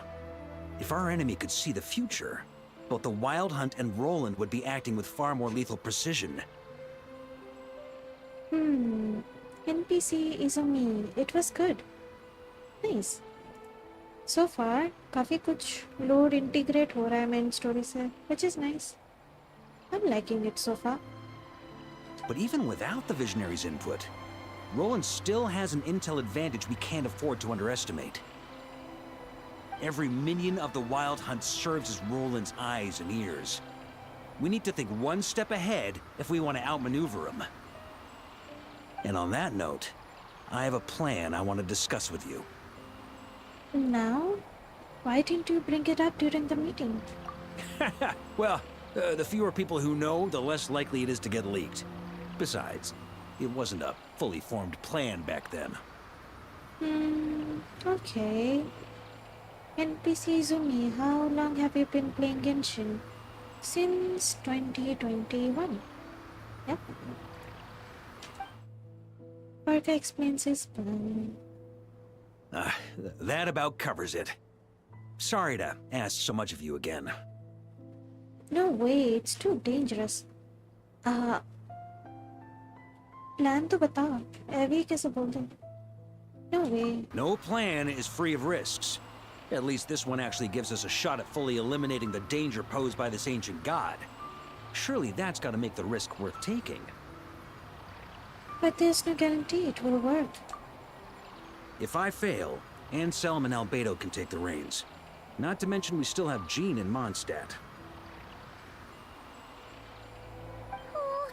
If our enemy could see the future, both the Wild Hunt and Roland would be acting with far more lethal precision. NPC Izumi, it was good. Nice. So far, काफी कुछ load integrate हो रहा है main story से, which is nice. I'm liking it so far. But even without the Visionary's input, Roland still has an intel advantage we can't afford to underestimate. Every minion of the Wild Hunt serves as Roland's eyes and ears. We need to think one step ahead if we want to outmaneuver him. And on that note, I have a plan I want to discuss with you. Now? Why didn't you bring it up during the meeting? Well, the fewer people who know, the less likely it is to get leaked. Besides, it wasn't a fully formed plan back then. Okay. NPC Izumi, how long have you been playing Genshin? Since 2021. Yep. Varka explains his plan. That about covers it. Sorry to ask so much of you again. No way, it's too dangerous. Plan तो बता, ऐवी कैसे बोल दे? No way. No plan is free of risks. At least this one actually gives us a shot at fully eliminating the danger posed by this ancient god. Surely that's got to make the risk worth taking. But there's no guarantee it will work. If I fail, Anselm and Albedo can take the reins. Not to mention we still have Jean in Mondstadt. Oh,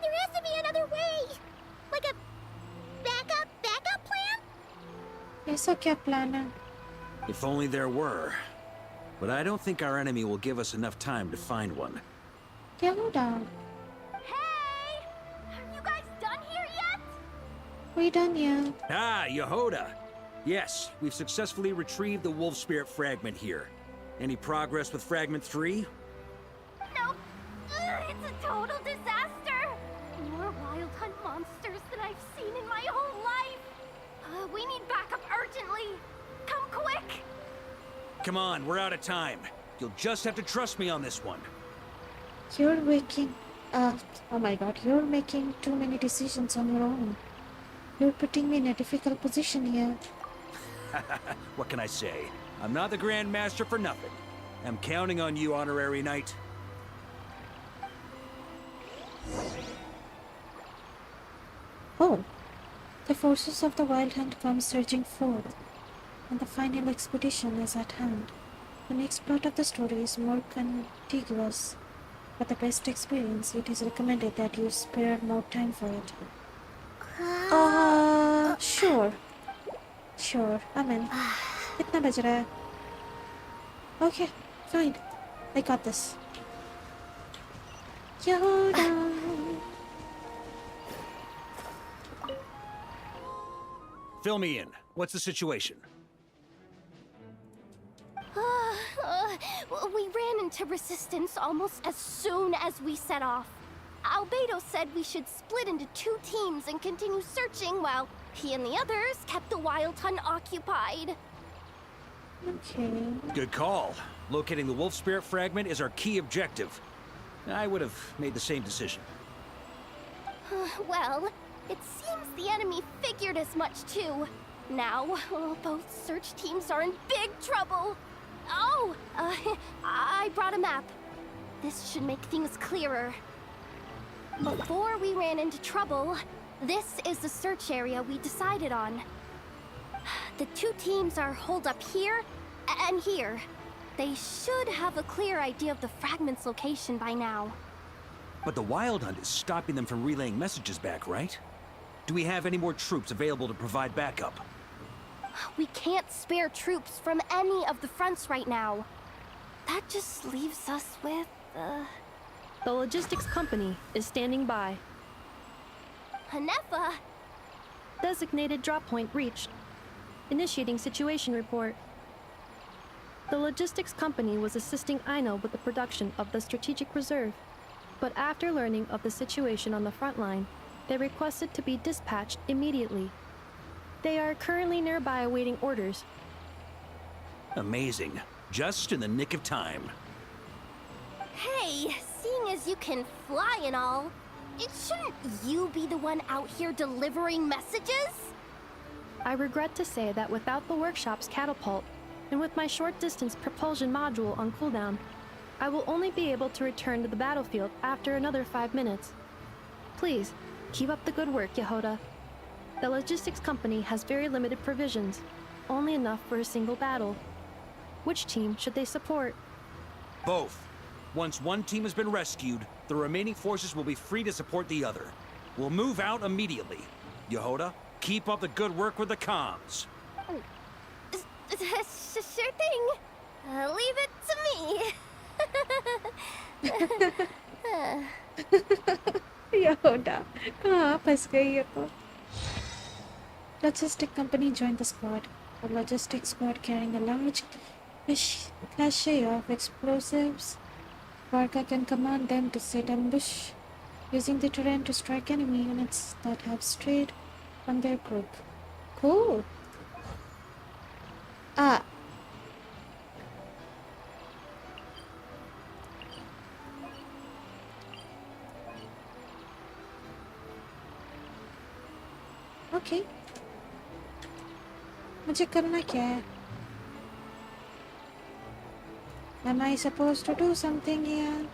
there has to be another way. Like a backup plan? ऐसा क्या plan है? If only there were. But I don't think our enemy will give us enough time to find one. क्या हो रहा? Hey! Are you guys done here yet? We done yet? Ah, Yehoda! Yes, we've successfully retrieved the Wolf Spirit fragment here. Any progress with Fragment 3? Nope. It's a total disaster. More Wild Hunt monsters than I've seen in my whole life. We need backup urgently! Come quick! Come on, we're out of time. You'll just have to trust me on this one. You're making... oh my god, you're making too many decisions on your own. You're putting me in a difficult position here. What can I say? I'm not the Grand Master for nothing. I'm counting on you, Honorary Knight. Oh, the forces of the Wild Hunt come surging forth, and the final expedition is at hand. The next part of the story is more contiguous. For the best experience, it is recommended that you spare more time for it. Sure. Sure, I'm in. कितना बज रहा है? Okay, fine. I got this. Yoda. Fill me in. What's the situation? We ran into resistance almost as soon as we set off. Albedo said we should split into 2 teams and continue searching while he and the others kept the Wild Hunt occupied. Okay. Good call. Locating the Wolf Spirit fragment is our key objective. I would have made the same decision. Well, it seems the enemy figured as much too. Now, both search teams are in big trouble. Oh, I brought a map. This should make things clearer. Before we ran into trouble, this is the search area we decided on. The 2 teams are holed up here and here. They should have a clear idea of the fragment's location by now. But the Wild Hunt is stopping them from relaying messages back, right? Do we have any more troops available to provide backup? We can't spare troops from any of the fronts right now. That just leaves us with, The logistics company is standing by. Hanefa. Designated drop point reached. Initiating situation report. The logistics company was assisting Aino with the production of the strategic reserve, but after learning of the situation on the front line, they requested to be dispatched immediately. They are currently nearby awaiting orders. Amazing. Just in the nick of time. Hey, seeing as you can fly and all, shouldn't you be the one out here delivering messages? I regret to say that without the workshop's catapult, and with my short-distance propulsion module on cooldown, I will only be able to return to the battlefield after another 5 minutes. Please, keep up the good work, Yehoda. The logistics company has very limited provisions, only enough for a single battle. Which team should they support? Both. Once one team has been rescued, the remaining forces will be free to support the other. We'll move out immediately. Yehoda, keep up the good work with the comms. Sure thing. Leave it to me. Yoda. कहाँ फंस गई है तो? Logistic company joined the squad. A logistics squad carrying a large cache of explosives. Varka can command them to set ambush, using the terrain to strike enemy units that have strayed from their group. Cool. Ah. Okay. मुझे करना क्या है? Am I supposed to do something here?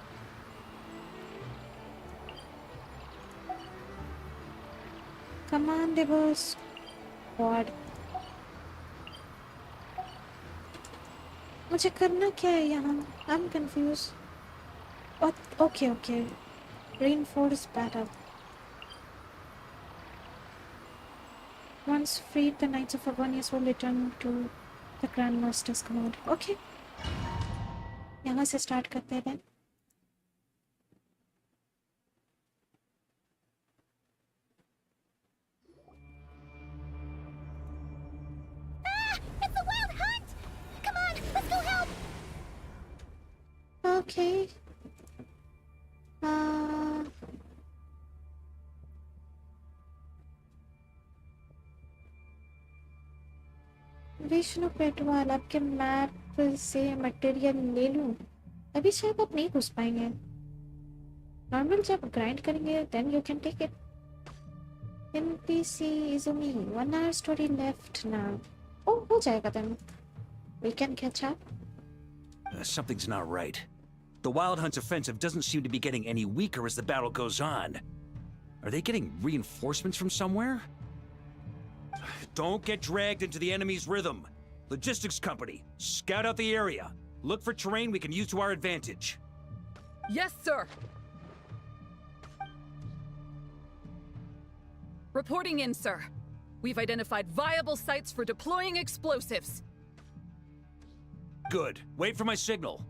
Commandable squad. मुझे करना क्या है यहाँ? I'm confused. What? Okay. Reinforce battle. Once freed, the Knights of Avonius will return to the Grandmaster's command. Okay. यहाँ से start करते हैं then. It's the Wild Hunt! Come on, let's go help! Okay. Vishnu Petwal, आपके map से material ले लूं? अभी शायद आप नहीं घुस पाएंगे। नॉर्मल जब ग्राइंड करेंगे then you can take it. NPC Izumi, 1 hour story left now. Oh, हो जाएगा then. We can catch up. Something's not right. The Wild Hunt's offensive doesn't seem to be getting any weaker as the battle goes on. Are they getting reinforcements from somewhere? Don't get dragged into the enemy's rhythm. Logistics company, scout out the area. Look for terrain we can use to our advantage. Yes, sir. Reporting in, sir. We've identified viable sites for deploying explosives. Good. Wait for my signal.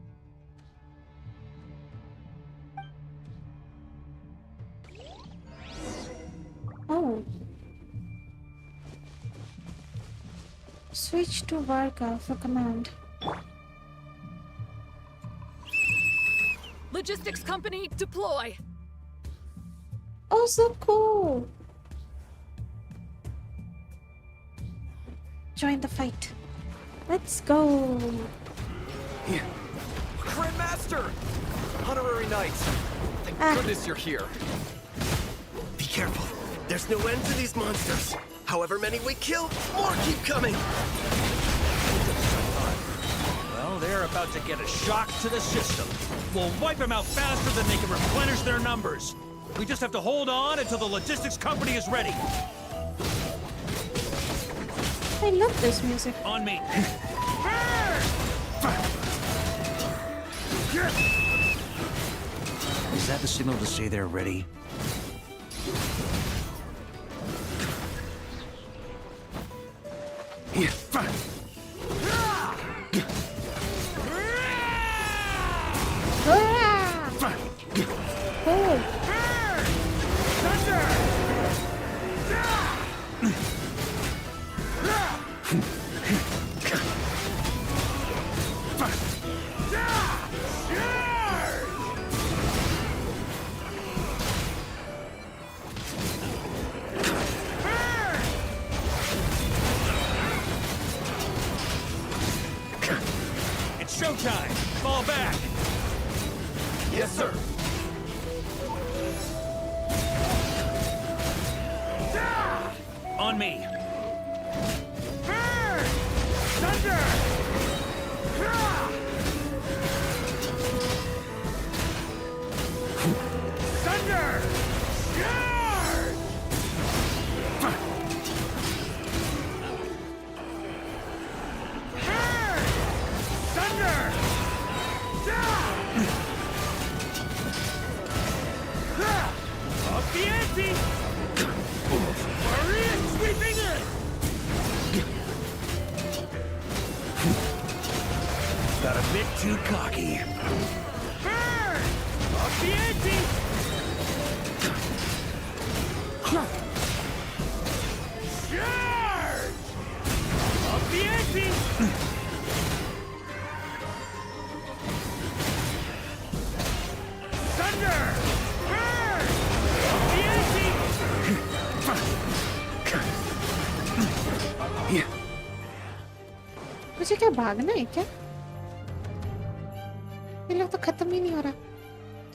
Oh. Switch to Varka for command. Logistics company, deploy. Oh, so cool. Join the fight. Let's go. Grandmaster! Honorary Knight! Thank goodness you're here. Be careful. There's no end to these monsters. However many we kill, more keep coming. Well, they're about to get a shock to the system. We'll wipe them out faster than they can replenish their numbers. We just have to hold on until the logistics company is ready. I love this music. On me. Is that the signal to say they're ready? It's showtime! Fall back! Yes, sir. On me! Thunder! Thunder! Charge! Thunder! Up the ante! Hurry and sweeping in! Got a bit too cocky. Up the ante! Charge! Up the ante! Thunder! Up the ante! मुझे क्या भागना है क्या? ये लोग तो खत्म ही नहीं हो रहा.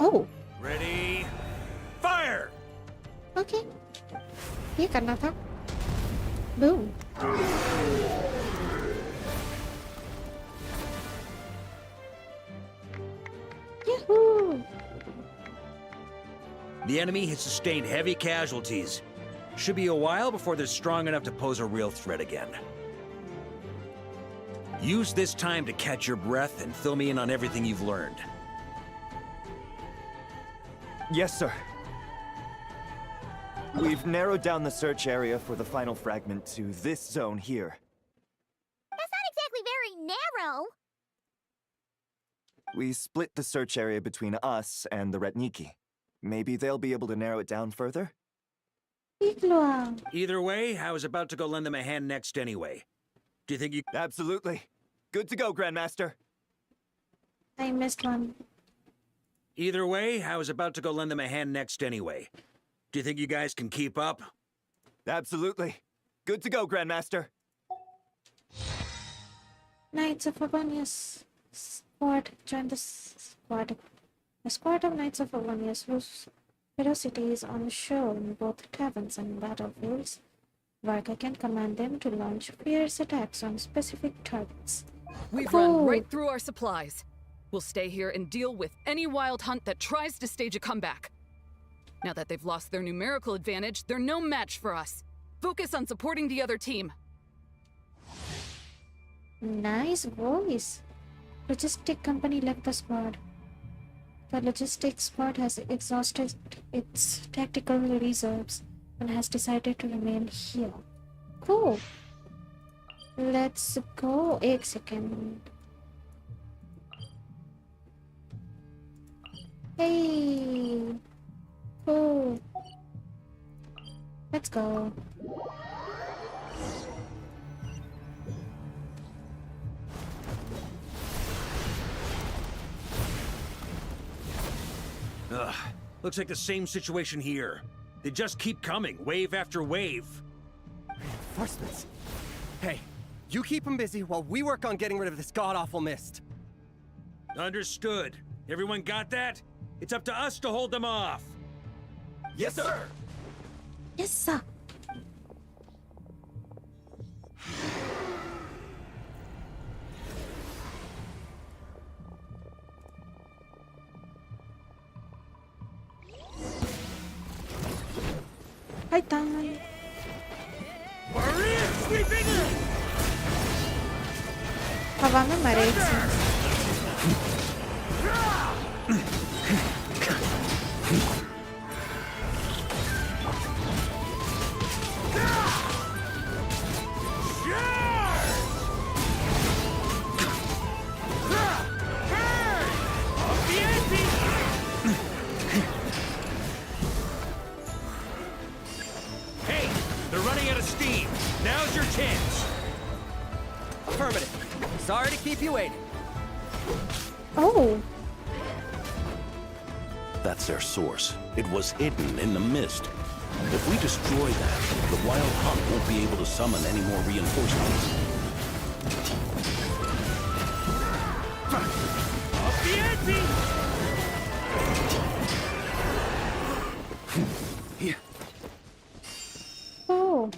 Oh, Ready? Fire! okay. ये करना था. Boom. Yahoo! The enemy has sustained heavy casualties. Should be a while before they're strong enough to pose a real threat again. Use this time to catch your breath and fill me in on everything you've learned. Yes, sir. We've narrowed down the search area for the final fragment to this zone here. That's not exactly very narrow. We split the search area between us and the Retniki. Maybe they'll be able to narrow it down further? Either way, I was about to go lend them a hand next anyway. Do you think you... Absolutely. Good to go, Grandmaster. I missed one. Either way, I was about to go lend them a hand next anyway. Do you think you guys can keep up? Absolutely. Good to go, Grandmaster. Knights of Avonius squad join the squad. A squad of Knights of Avonius whose ferocity is on show in both taverns and battlefields. Varka can command them to launch fierce attacks on specific targets. We've Cool. run right through our supplies. We'll stay here and deal with any wild hunt that tries to stage a comeback. Now that they've lost their numerical advantage, they're no match for us. Focus on supporting the other team. Nice voice. Logistic company left the squad. The logistics squad has exhausted its tactical reserves and has decided to remain here. Cool. Let's go. एक second. Hey. Cool. Let's go. Ugh. Looks like the same situation here. They just keep coming, wave after wave. Reinforcements. Hey, you keep them busy while we work on getting rid of this god-awful mist. Understood. Everyone got that? It's up to us to hold them off. Yes, sir! Yes, sir. Hi, Tan. हवा में मरे एक साथ। Hey, they're running out of steam. Now's your chance. Affirmative. Sorry to keep you waiting. Oh. That's their source. It was hidden in the mist. If we destroy that, the Wild Hunt won't be able to summon any more reinforcements. Off the ante! Oh.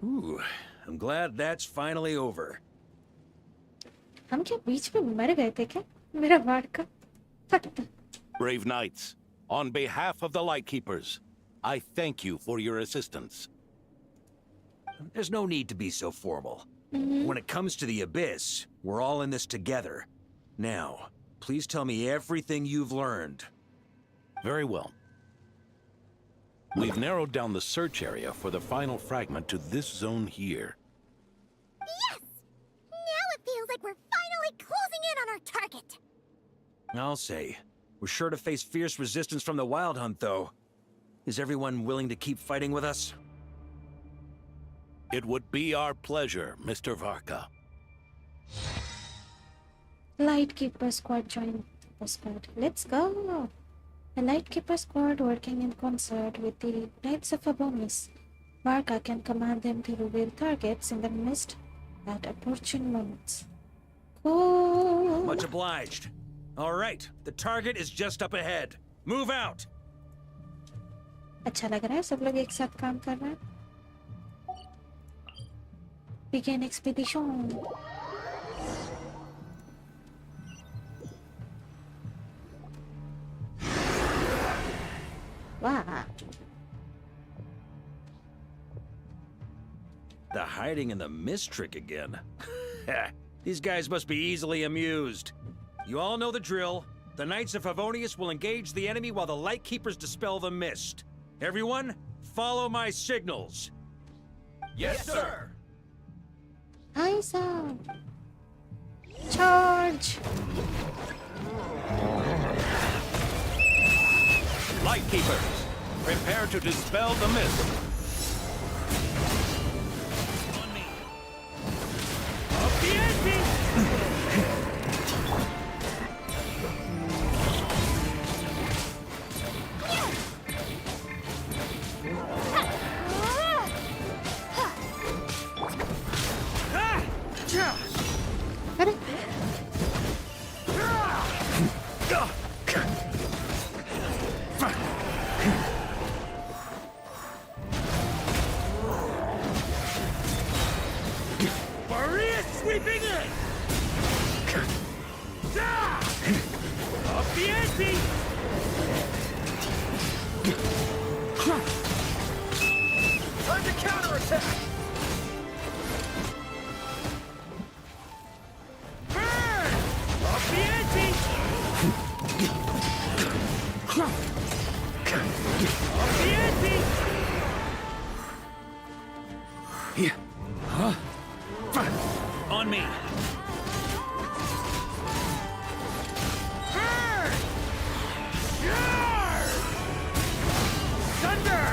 Ooh, I'm glad that's finally over. हम क्या बीच में मर गए थे क्या? मेरा ward का फट। Brave knights, on behalf of the Lightkeepers, I thank you for your assistance. There's no need to be so formal. When it comes to the Abyss, we're all in this together. Now, please tell me everything you've learned. Very well. We've narrowed down the search area for the final fragment to this zone here. Yes! Now it feels like we're finally closing in on our target. I'll say. We're sure to face fierce resistance from the Wild Hunt, though. Is everyone willing to keep fighting with us? It would be our pleasure, Mr. Varka. Lightkeeper squad joined the squad. Let's go. The Lightkeeper squad working in concert with the Knights of Abonis. Varka can command them to reveal targets in the mist at opportune moments. Cool. Much obliged. All right, the target is just up ahead. Move out! अच्छा लग रहा है सब लोग एक साथ काम कर रहे हैं. Begin expedition. Wow. The hiding in the mist trick again. These guys must be easily amused. You all know the drill. The Knights of Favonius will engage the enemy while the Lightkeepers dispel the mist. Everyone, follow my signals. Yes, sir! Acer. Charge. Lightkeepers, prepare to dispel the mist. Up the ante! the ante! Time to counterattack! Burn! Off the ante! Off the ante! Here. Huh? On me! Burn! Yar! Thunder!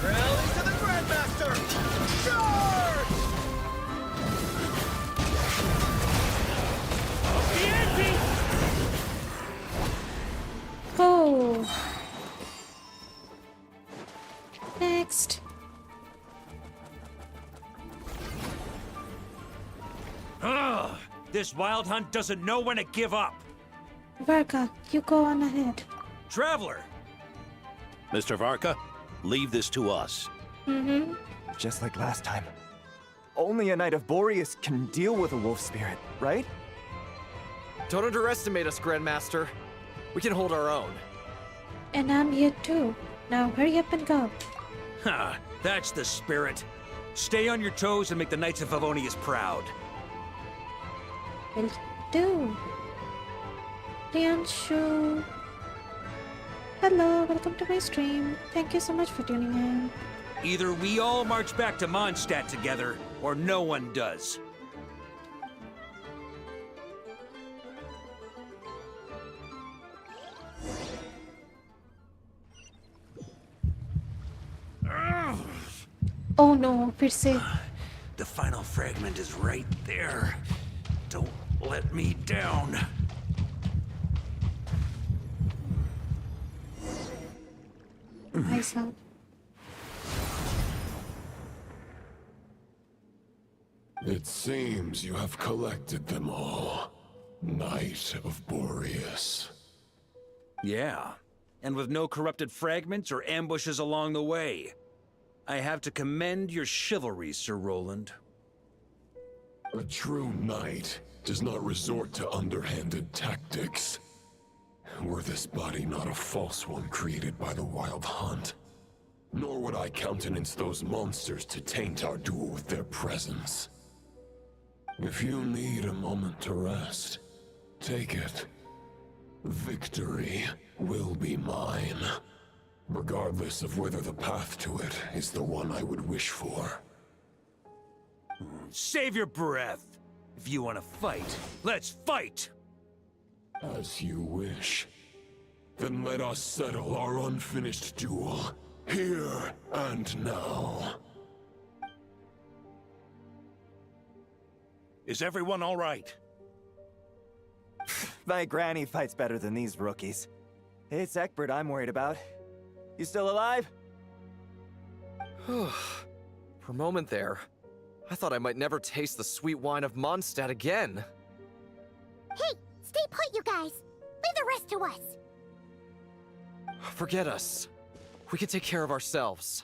Rally to the Grandmaster! Charge! Off the ante! Oh. Next. Ugh! This wild hunt doesn't know when to give up! Varka, you go on ahead. Traveler! Mr. Varka, leave this to us. Mm-hmm. Just like last time. Only a Knight of Boreas can deal with a wolf spirit, right? Don't underestimate us, Grandmaster. We can hold our own. And I'm here too. Now hurry up and go. Ha! That's the spirit. Stay on your toes and make the Knights of Favonius proud. Will do. Pranshuta. Hello, welcome to my stream. Thank you so much for tuning in. Either we all march back to Mondstadt together, or no one does. Oh no, फिर से. The final fragment is right there. Don't let me down. I saw. It seems you have collected them all, Knight of Boreas. Yeah, and with no corrupted fragments or ambushes along the way. I have to commend your chivalry, Sir Roland. A true knight does not resort to underhanded tactics. Were this body not a false one created by the Wild Hunt, nor would I countenance those monsters to taint our duel with their presence. If you need a moment to rest, take it. Victory will be mine, regardless of whether the path to it is the one I would wish for. Save your breath. If you want to fight, let's fight! As you wish. Then let us settle our unfinished duel, here and now. Is everyone all right? My granny fights better than these rookies. It's Egbert I'm worried about. You still alive? For a moment there, I thought I might never taste the sweet wine of Mondstadt again. Hey, stay put, you guys. Leave the rest to us. Forget us. We can take care of ourselves.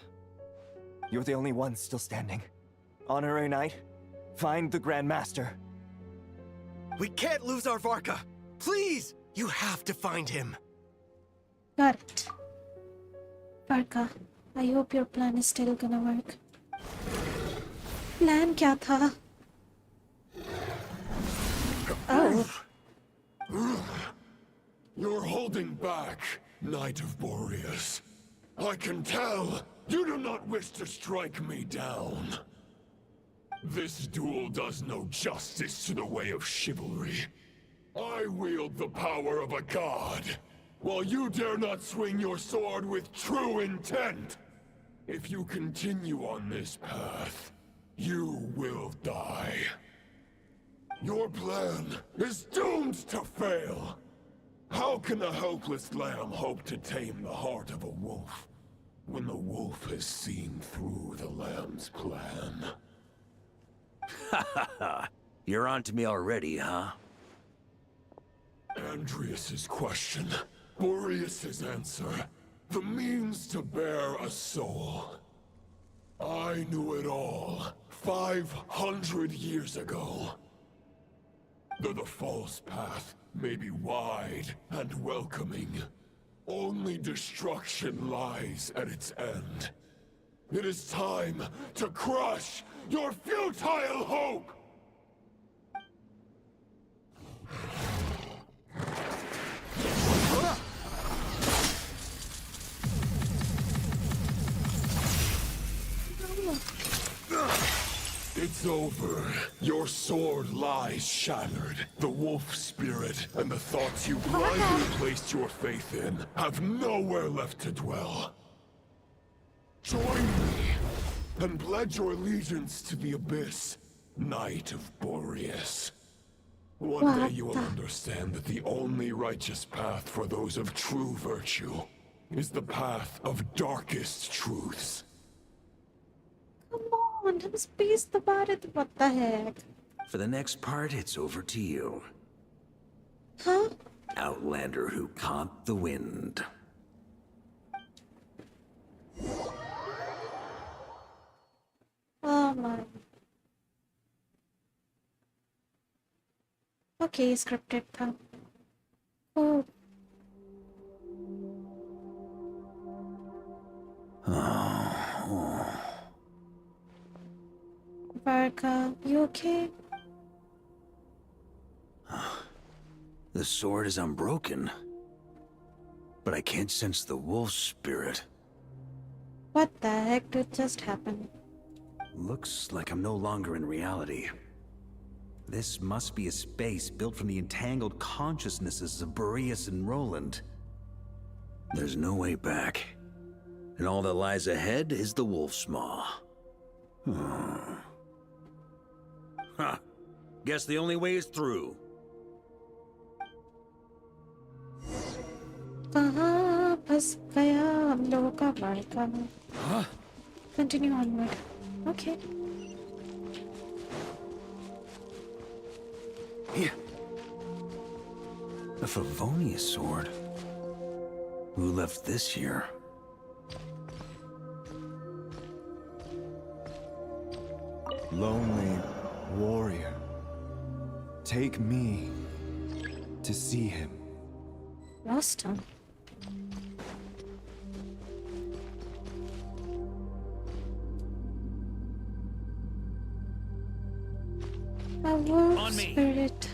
You're the only one still standing. Honorary Knight, find the Grand Master. We can't lose our Varka! Please! You have to find him! Got it. Varka, I hope your plan is still gonna work. Plan क्या था? Oh. You're holding back, Knight of Boreas. I can tell you do not wish to strike me down. This duel does no justice to the way of chivalry. I wield the power of a god, while you dare not swing your sword with true intent. If you continue on this path, you will die. Your plan is doomed to fail. How can a helpless lamb hope to tame the heart of a wolf, when the wolf has seen through the lamb's plan? Ha ha ha! You're on to me already, huh? Andreas's question, Boreas's answer, the means to bear a soul. I knew it all 500 years ago. Though the false path may be wide and welcoming, only destruction lies at its end. It is time to crush your futile hope! It's over. Your sword lies shattered. The wolf spirit and the thoughts you blindly placed your faith in have nowhere left to dwell. Join me and pledge your allegiance to the Abyss, Knight of Boreas. One day you will understand that the only righteous path for those of true virtue is the path of darkest truths. Come on, I'm spaced about it. What the heck? For the next part, it's over to you. Huh? Outlander who caught the wind. Oh my. Okay, scripted था. Oh. Varka, you okay? The sword is unbroken, but I can't sense the wolf spirit. What the heck did just happen? Looks like I'm no longer in reality. This must be a space built from the entangled consciousnesses of Boreas and Roland. There's no way back. And all that lies ahead is the wolf's maw. Ha! Guess the only way is through. कहाँ फंस गया हम लोगों का वार्का में? Continue onward. Okay. Yeah. A Favonius sword. Who left this here? Lonely warrior, take me to see him. Rostam. A wolf spirit.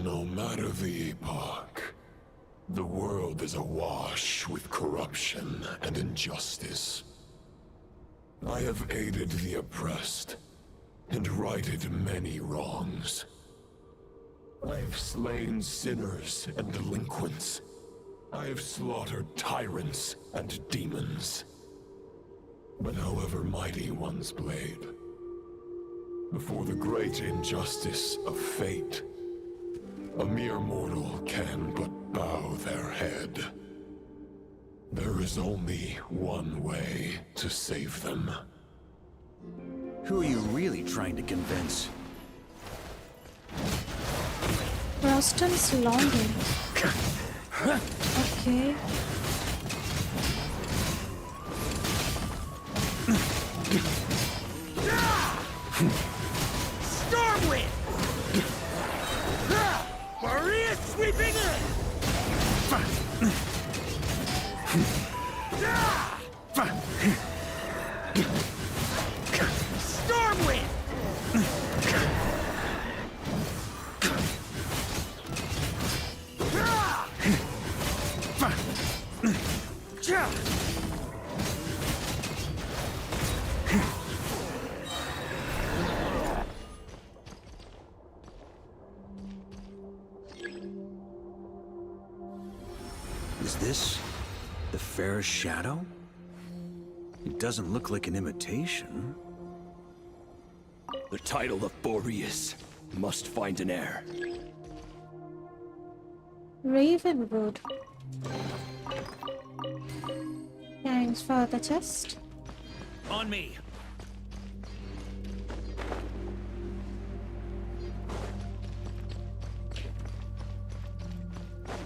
No matter the epoch, the world is awash with corruption and injustice. I have aided the oppressed and righted many wrongs. I have slain sinners and delinquents. I have slaughtered tyrants and demons. But however mighty one's blade, before the great injustice of fate, a mere mortal can but bow their head. There is only one way to save them. Who are you really trying to convince? Rostam's longing. Okay. Stormwind! Maria sweeping in! Stormwind! Is this the fairest shadow? It doesn't look like an imitation. The title of Boreas must find an heir. Ravenwood. Thanks for the chest. On me!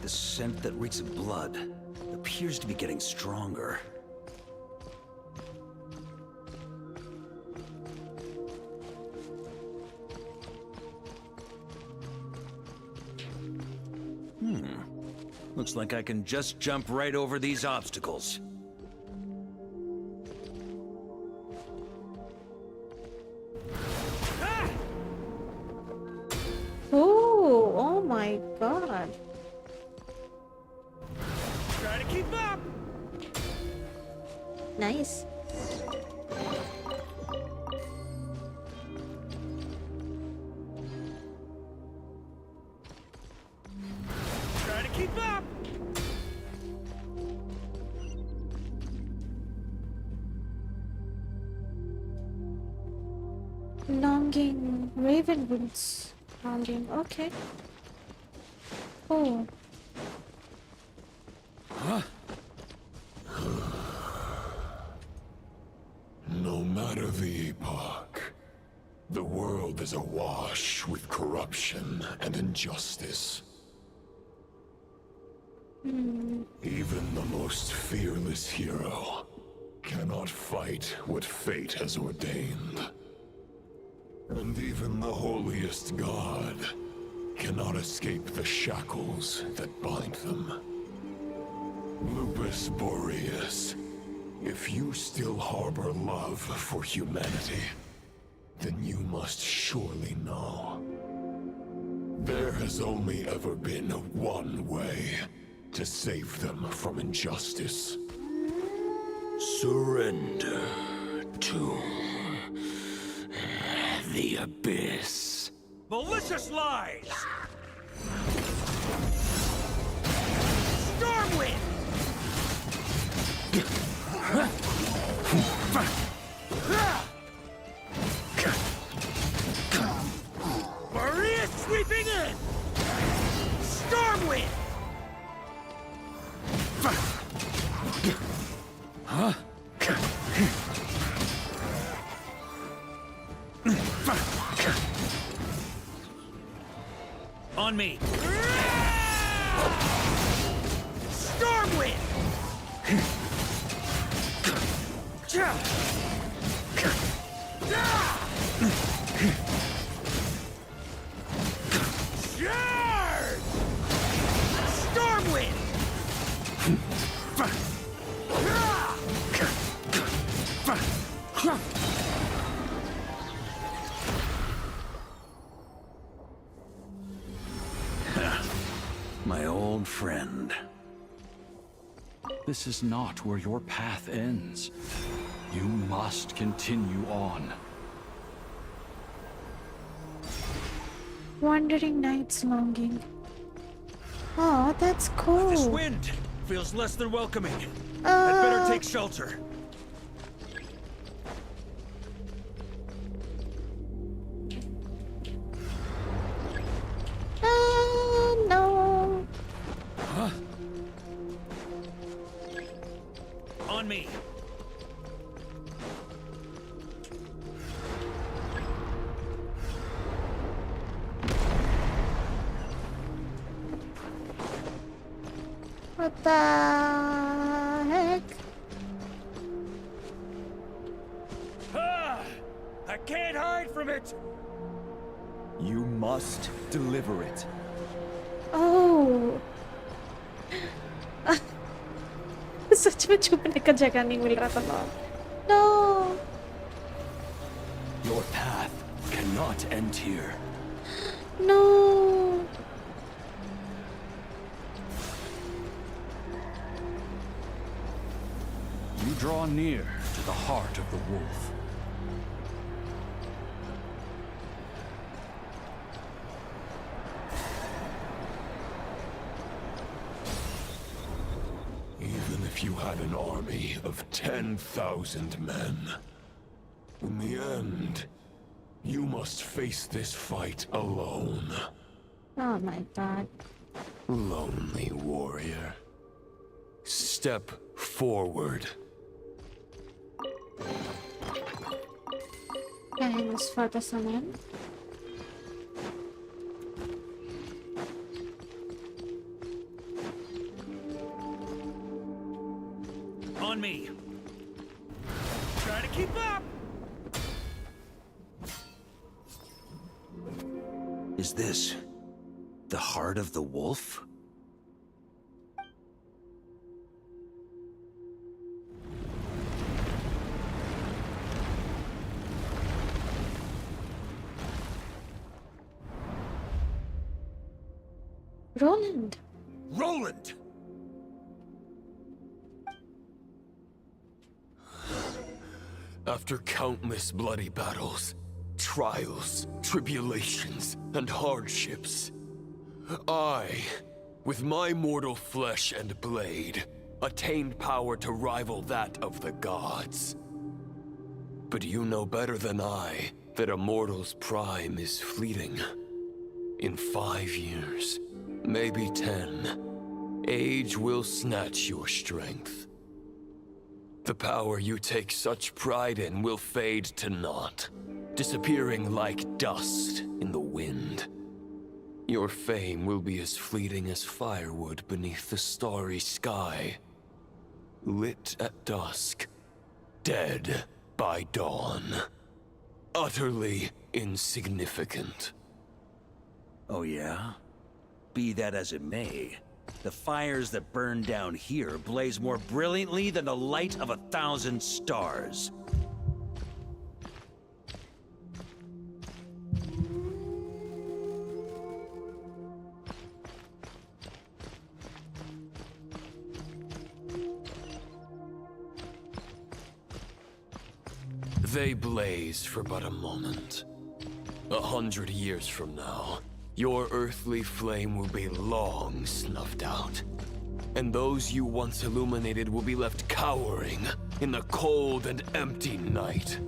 The scent that reeks of blood appears to be getting stronger. Looks like I can just jump right over these obstacles. Oh, oh my god. Try to keep up. Nice. Try to keep up. Longing Ravenwoods. Longing, okay. Oh. No matter the epoch, the world is awash with corruption and injustice. Even the most fearless hero cannot fight what fate has ordained. And even the holiest god cannot escape the shackles that bind them. Lupus Boreas, if you still harbor love for humanity, then you must surely know. There has only ever been one way to save them from injustice. Surrender to the abyss. Malicious lies. Stormwind. Maria sweeping in. Stormwind. Huh? On me. Stormwind. Charge! Stormwind. My old friend. This is not where your path ends. You must continue on. Wandering Night's Longing. Oh, that's cool. This wind feels less than welcoming. I'd better take shelter. No. Huh? On me. What the heck? Ah, I can't hide from it. You must deliver it. Oh. सच में छुपने का जगह नहीं मिल रहा था ना. No. Your path cannot end here. No. You draw near to the heart of the wolf. Even if you had an army of 10,000 men, in the end, you must face this fight alone. Oh my god. Lonely warrior. Step forward. Thanks for the summon. On me. Try to keep up. Is this the heart of the wolf? Roland. Roland! After countless bloody battles, trials, tribulations, and hardships, I, with my mortal flesh and blade, attained power to rival that of the gods. But you know better than I that a mortal's prime is fleeting. In 5 years, maybe 10, age will snatch your strength. The power you take such pride in will fade to naught, disappearing like dust in the wind. Your fame will be as fleeting as firewood beneath the starry sky, lit at dusk, dead by dawn. Utterly insignificant. Oh yeah? Be that as it may, the fires that burn down here blaze more brilliantly than the light of 1,000 stars. They blaze for but a moment. 100 years from now, your earthly flame will be long snuffed out. And those you once illuminated will be left cowering in the cold and empty night.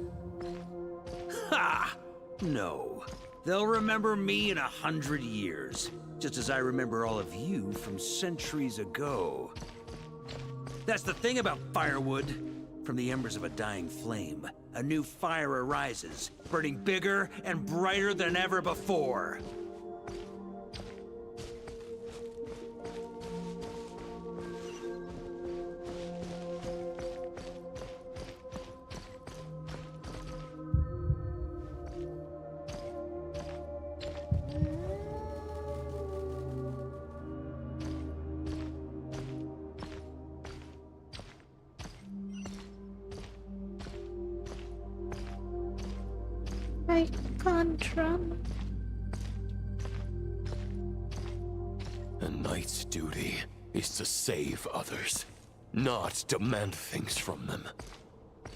Ha! No. They'll remember me in 100 years, just as I remember all of you from centuries ago. That's the thing about firewood. From the embers of a dying flame, a new fire arises, burning bigger and brighter than ever before. I can't run. A knight's duty is to save others, not demand things from them.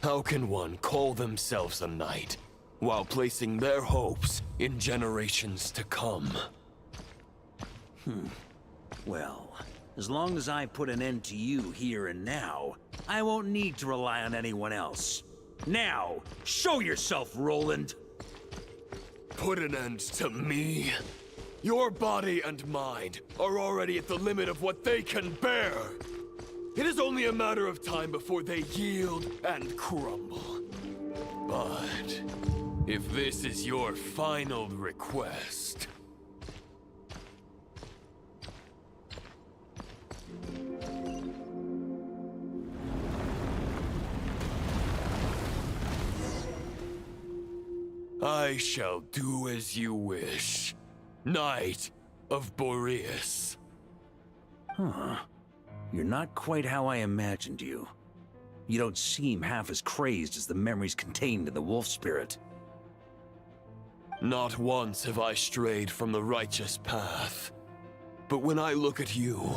How can one call themselves a knight while placing their hopes in generations to come? Well, as long as I put an end to you here and now, I won't need to rely on anyone else. Now, show yourself, Roland! Put an end to me? Your body and mind are already at the limit of what they can bear. It is only a matter of time before they yield and crumble. But if this is your final request... I shall do as you wish, Knight of Boreas. Huh. You're not quite how I imagined you. You don't seem half as crazed as the memories contained in the wolf spirit. Not once have I strayed from the righteous path. But when I look at you,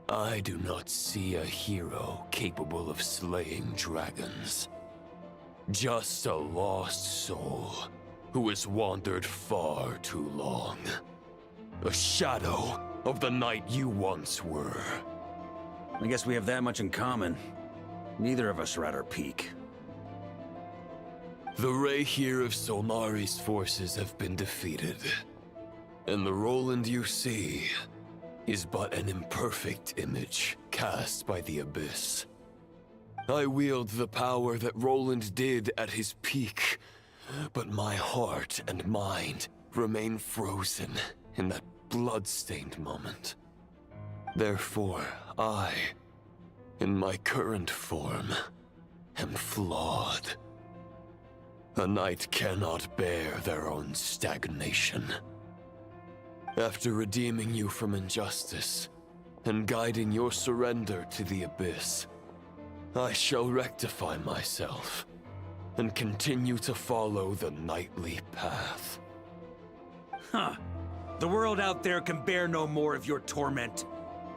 I do not see a hero capable of slaying dragons. Just a lost soul who has wandered far too long. A shadow of the knight you once were. I guess we have that much in common. Neither of us are at our peak. The Redgear of Solnari's forces have been defeated. And the Roland you see is but an imperfect image cast by the Abyss. I wield the power that Roland did at his peak, but my heart and mind remain frozen in that blood-stained moment. Therefore, I, in my current form, am flawed. A knight cannot bear their own stagnation. After redeeming you from injustice and guiding your surrender to the Abyss, I shall rectify myself and continue to follow the knightly path. Huh. The world out there can bear no more of your torment.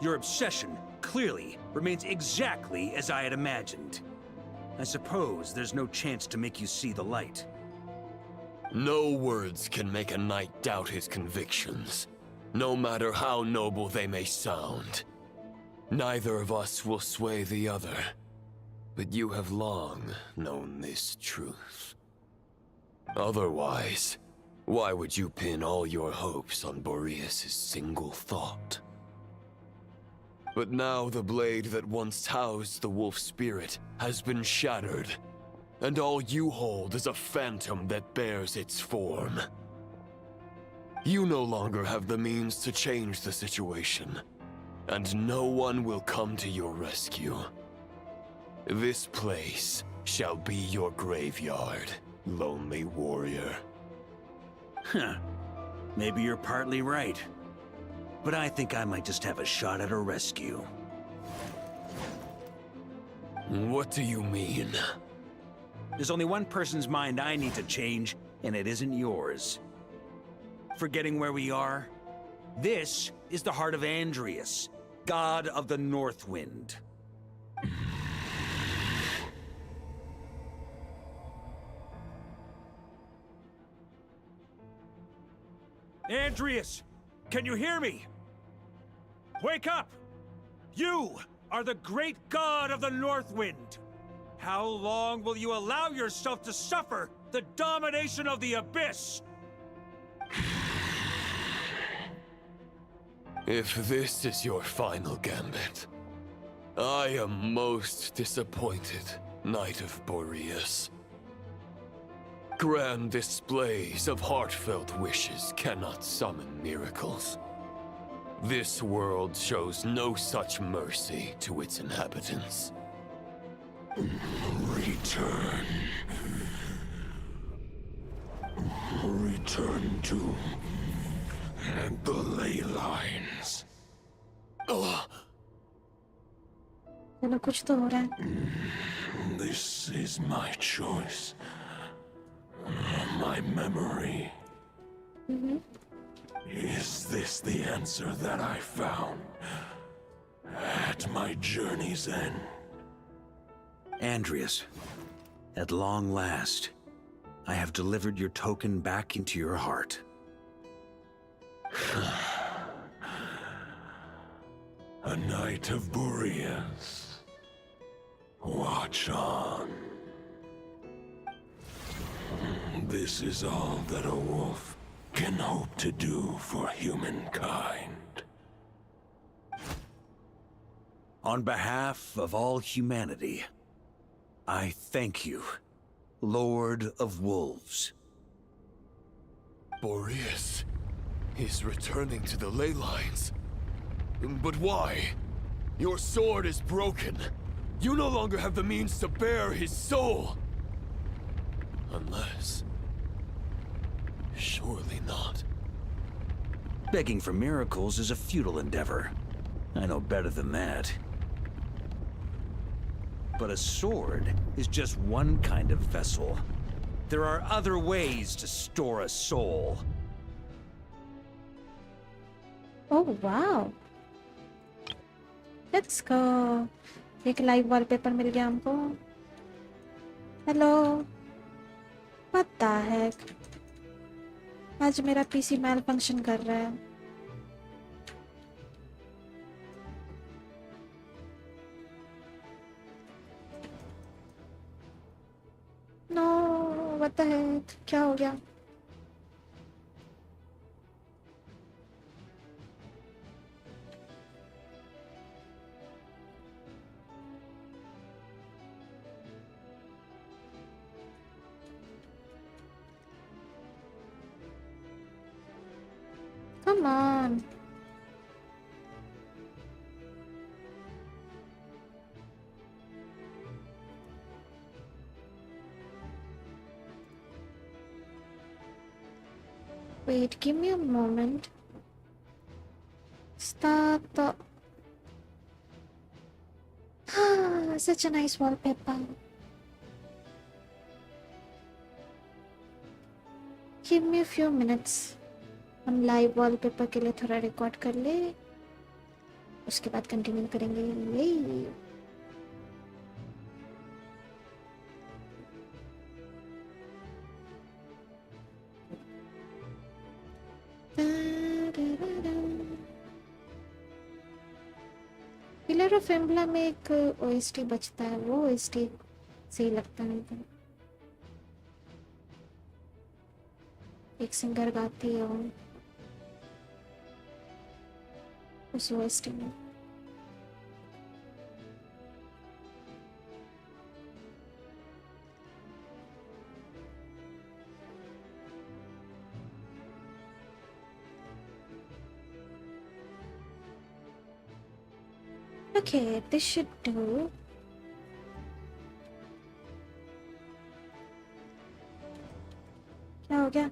Your obsession, clearly, remains exactly as I had imagined. I suppose there's no chance to make you see the light. No words can make a knight doubt his convictions, no matter how noble they may sound. Neither of us will sway the other, but you have long known this truth. Otherwise, why would you pin all your hopes on Boreas' single thought? But now the blade that once housed the wolf spirit has been shattered, and all you hold is a phantom that bears its form. You no longer have the means to change the situation, and no one will come to your rescue. This place shall be your graveyard, lonely warrior. Huh. Maybe you're partly right. But I think I might just have a shot at a rescue. What do you mean? There's only one person's mind I need to change, and it isn't yours. Forgetting where we are? This is the heart of Andreas, god of the North Wind. Andreas! Can you hear me? Wake up! You are the great god of the North Wind! How long will you allow yourself to suffer the domination of the Abyss? If this is your final gambit, I am most disappointed, Knight of Boreas. Grand displays of heartfelt wishes cannot summon miracles. This world shows no such mercy to its inhabitants. Return. Return to the ley lines. चलो कुछ तो हो रहा है. This is my choice. My memory. Is this the answer that I found at my journey's end? Andreas, at long last, I have delivered your token back into your heart. A Knight of Boreas. Watch on. This is all that a wolf can hope to do for humankind. On behalf of all humanity, I thank you, Lord of Wolves. Boreas is returning to the ley lines. But why? Your sword is broken. You no longer have the means to bear his soul. Unless... surely not. Begging for miracles is a futile endeavor. I know better than that. But a sword is just one kind of vessel. There are other ways to store a soul. Oh wow. Let's go. एक live wallpaper मिल गया हमको. Hello. What the heck? आज मेरा PC मैल function कर रहा है. No, what the heck? क्या हो गया? Come on. Wait, give me a moment. Start the... Such a nice wallpaper. Give me a few minutes. हम लाइव वॉलपेपर के लिए थोड़ा रिकॉर्ड कर ले, उसके बाद कंटिन्यू करेंगे। यही पिलर ऑफ एम्बला में एक ओएसटी बचता है, वो ओएसटी सही लगता है मुझे। एक सिंगर गाती है उस ओएसटी में। Okay, this should do. क्या हो गया?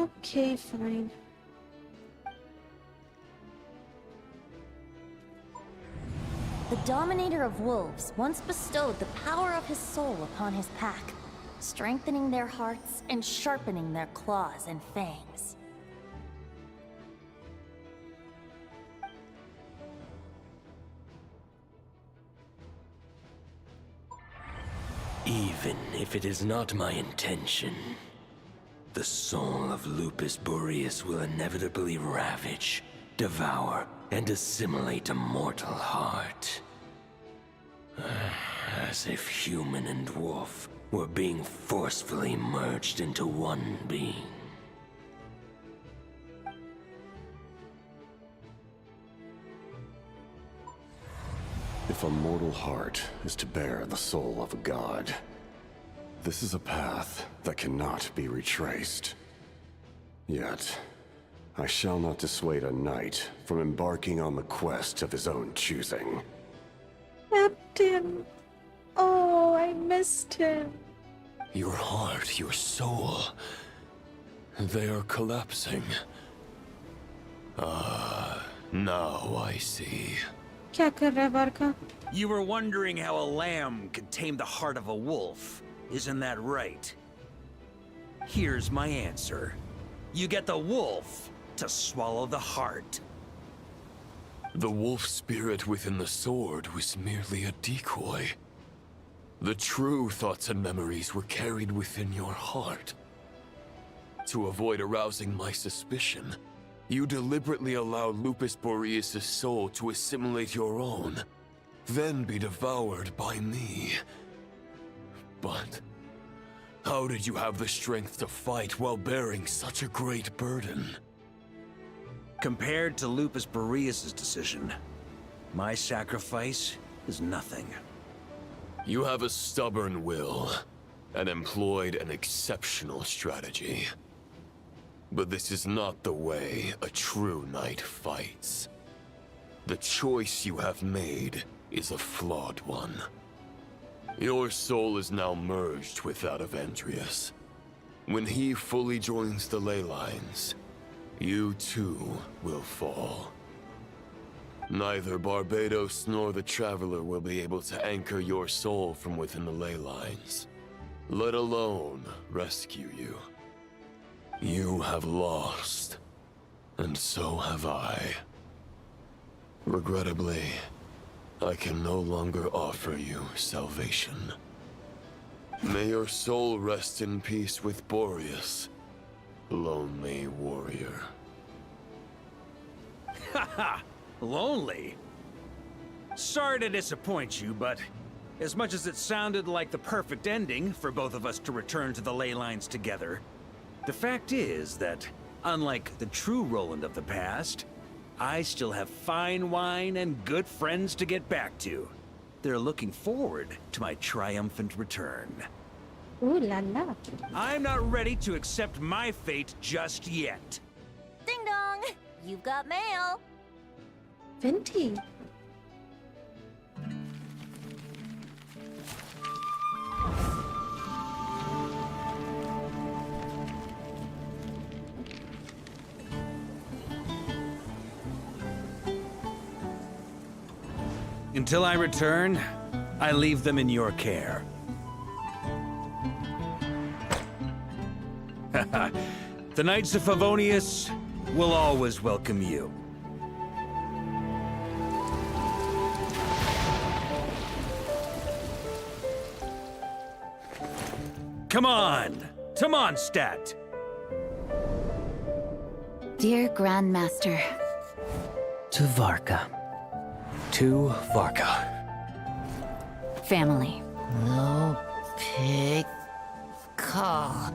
Okay, fine. The Dominator of Wolves once bestowed the power of his soul upon his pack, strengthening their hearts and sharpening their claws and fangs. Even if it is not my intention, the soul of Lupus Boreas will inevitably ravage, devour, and assimilate a mortal heart. As if human and wolf were being forcefully merged into one being. If a mortal heart is to bear the soul of a god, this is a path that cannot be retraced. Yet, I shall not dissuade a knight from embarking on the quest of his own choosing. Captain! Oh, I missed him. Your heart, your soul, they are collapsing. Ah, now I see. क्या कर रहा है Varca? You were wondering how a lamb could tame the heart of a wolf, isn't that right? Here's my answer. You get the wolf to swallow the heart. The wolf spirit within the sword was merely a decoy. The true thoughts and memories were carried within your heart. To avoid arousing my suspicion, you deliberately allowed Lupus Boreas' soul to assimilate your own, then be devoured by me. But how did you have the strength to fight while bearing such a great burden? Compared to Lupus Boreas' decision, my sacrifice is nothing. You have a stubborn will, and employed an exceptional strategy. But this is not the way a true knight fights. The choice you have made is a flawed one. Your soul is now merged with that of Andreas. When he fully joins the ley lines, you too will fall. Neither Barbados nor the Traveler will be able to anchor your soul from within the ley lines, let alone rescue you. You have lost, and so have I. Regrettably, I can no longer offer you salvation. May your soul rest in peace with Boreas, lonely warrior. Haha! Lonely? Sorry to disappoint you, but as much as it sounded like the perfect ending for both of us to return to the ley lines together, the fact is that, unlike the true Roland of the past, I still have fine wine and good friends to get back to. They're looking forward to my triumphant return. Ooh la la. I'm not ready to accept my fate just yet. Ding dong! You've got mail! Venti. Until I return, I leave them in your care. The Knights of Favonius will always welcome you. Come on, to Mondstadt. Dear Grandmaster. To Varka. To Varka. Family. No pig call.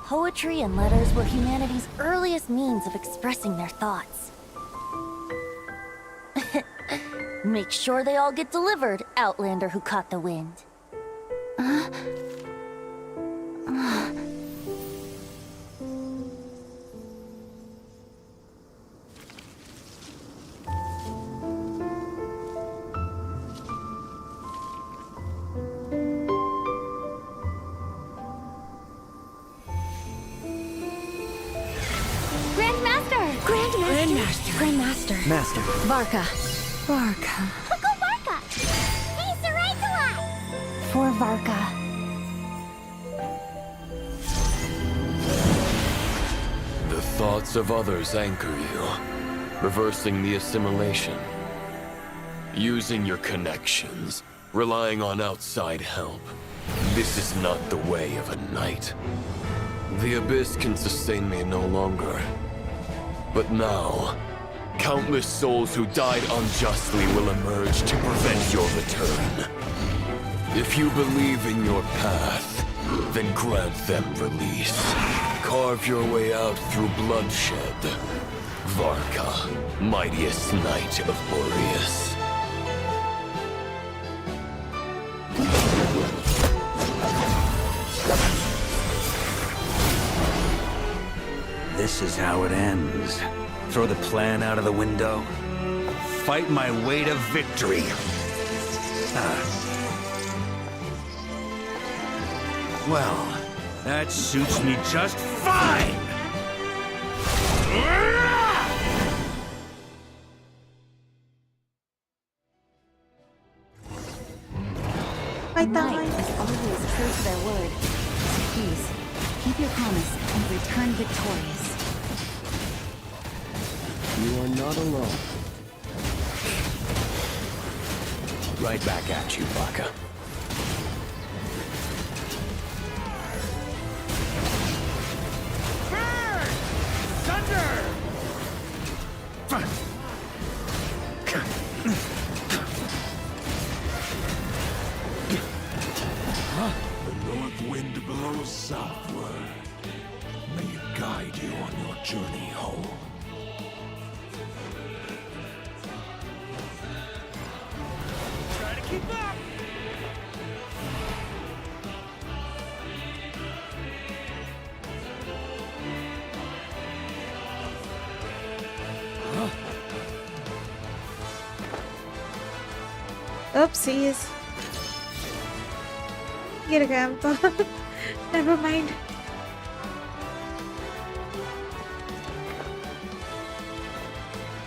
Poetry and letters were humanity's earliest means of expressing their thoughts. Make sure they all get delivered, Outlander who caught the wind. Grandmaster. Master. Varka. Varka. Uncle Varka! Acer Isolite! For Varka. The thoughts of others anchor you, reversing the assimilation. Using your connections, relying on outside help. This is not the way of a knight. The Abyss can sustain me no longer. But now, countless souls who died unjustly will emerge to prevent your return. If you believe in your path, then grant them release. Carve your way out through bloodshed. Varka, mightiest knight of Boreas. This is how it ends. Throw the plan out of the window. Fight my way to victory. Well, that suits me just fine! Knight is always true to their word. Please, keep your promise and return victorious. You are not alone. Right back at you, Varka. Burn! Thunder! The north wind blows southward. May it guide you on your journey home. Try to keep up! Oopsies. Ginagam. Never mind.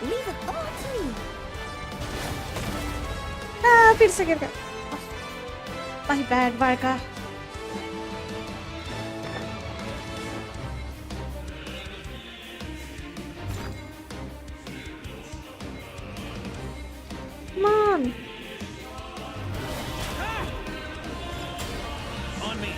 Leave it all to me. फिर से गिर गया. My bad, Varka. Come on. On me.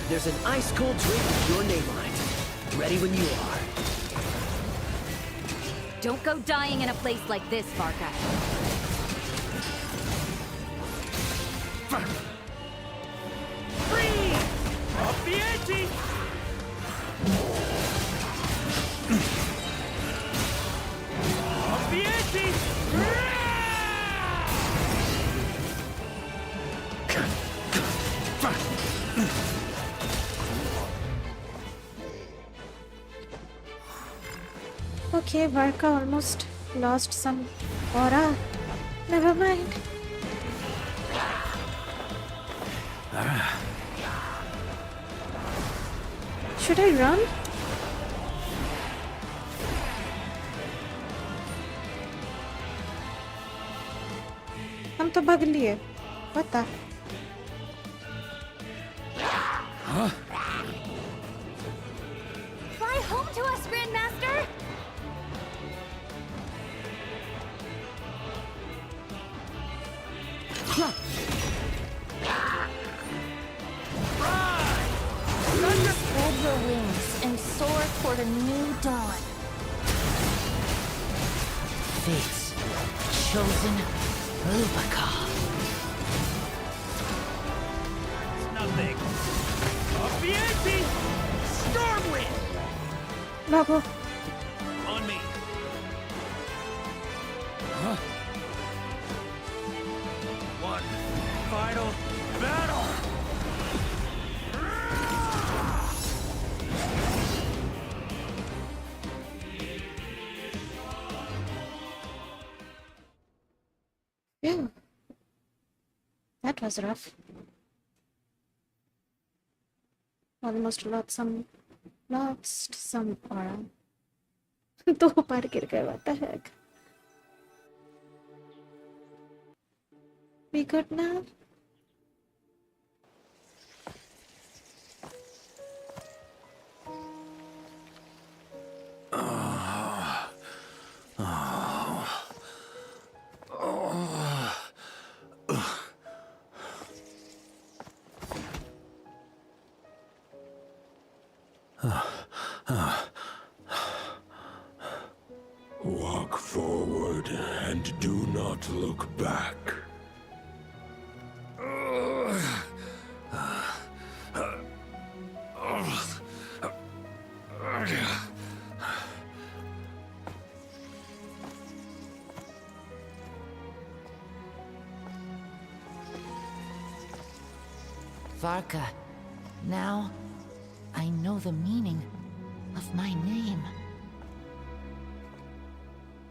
There's an ice-cold drink with your name on it. Ready when you are. Don't go dying in a place like this, Varka. Free! Off the ante! Off the ante! Okay, Varka almost lost some aura. Never mind. Should I run? हम तो भाग लिए. What the? Fly home to us, Grandmaster! Spread your wings and soar toward a new dawn. Fate's chosen Rubicon. It's nothing. Avienti! Stormwind! Bravo. On me. One final battle! Phew. That was rough. Almost lost some aura. दो बार गिर गए. What the heck? We good now? Walk forward and do not look back. Varka, now I know the meaning of my name.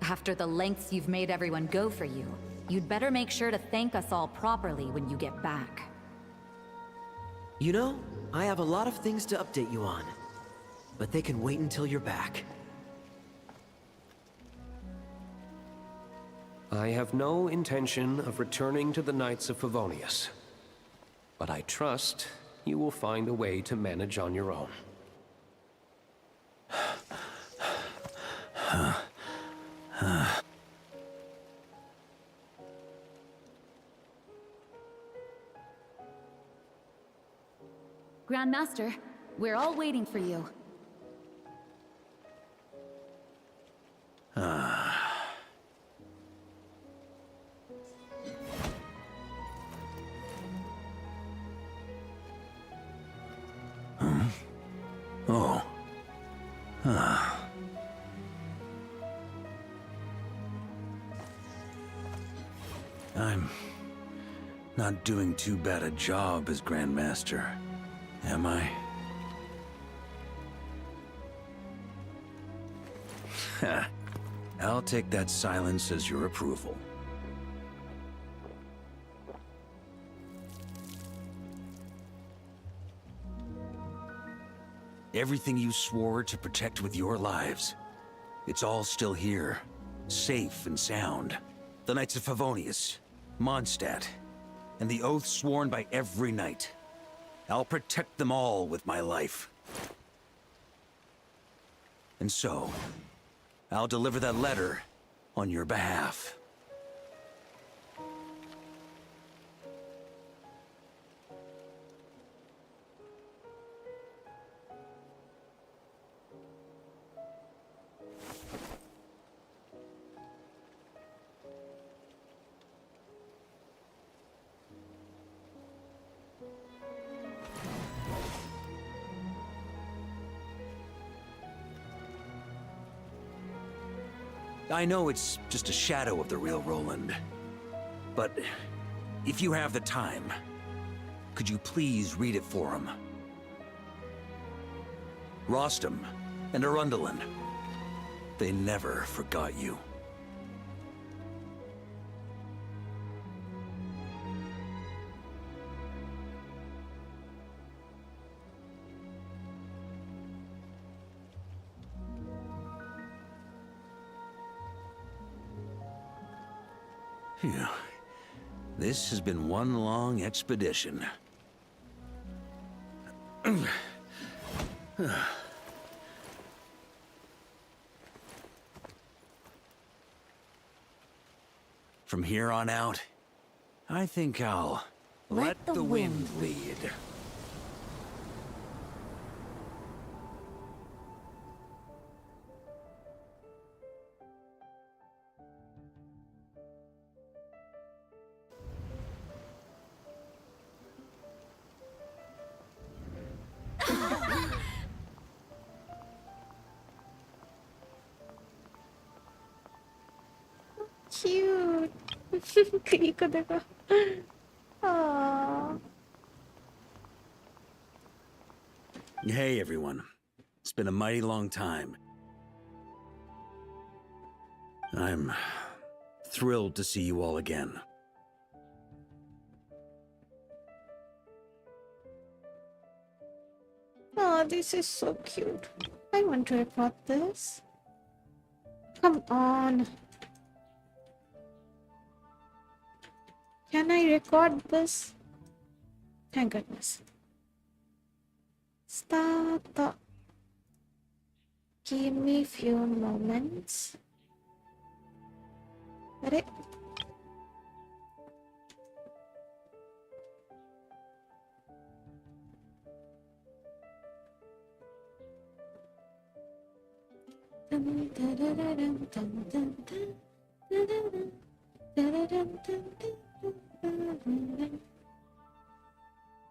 After the lengths you've made everyone go for you, you'd better make sure to thank us all properly when you get back. You know, I have a lot of things to update you on, but they can wait until you're back. I have no intention of returning to the Knights of Favonius, but I trust you will find a way to manage on your own. Grandmaster, we're all waiting for you. Oh. I'm not doing too bad a job as Grandmaster, am I? I'll take that silence as your approval. Everything you swore to protect with your lives, it's all still here, safe and sound. The Knights of Favonius, Mondstadt, and the oath sworn by every knight. I'll protect them all with my life. And so, I'll deliver that letter on your behalf. I know it's just a shadow of the real Roland, but if you have the time, could you please read it for him? Rostam and Arundelen, They never forgot you. Phew. This has been one long expedition. From here on out, I think I'll let the wind lead. Cute. Kiki ko देखो. Aww. Hey everyone. It's been a mighty long time. I'm thrilled to see you all again. Oh, this is so cute. I want to record this. Come on. Can I record this? Thank goodness. Start. Give me few moments. Ready?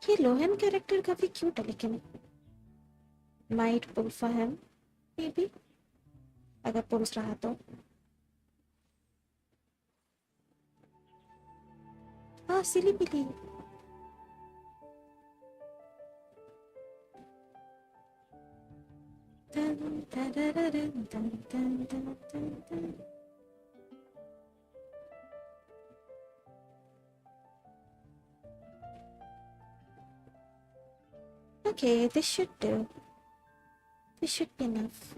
ये लोहन character काफी cute है लेकिन might pull for him maybe अगर pulls रहा तो हाँ silly billy Okay, this should do. This should be enough.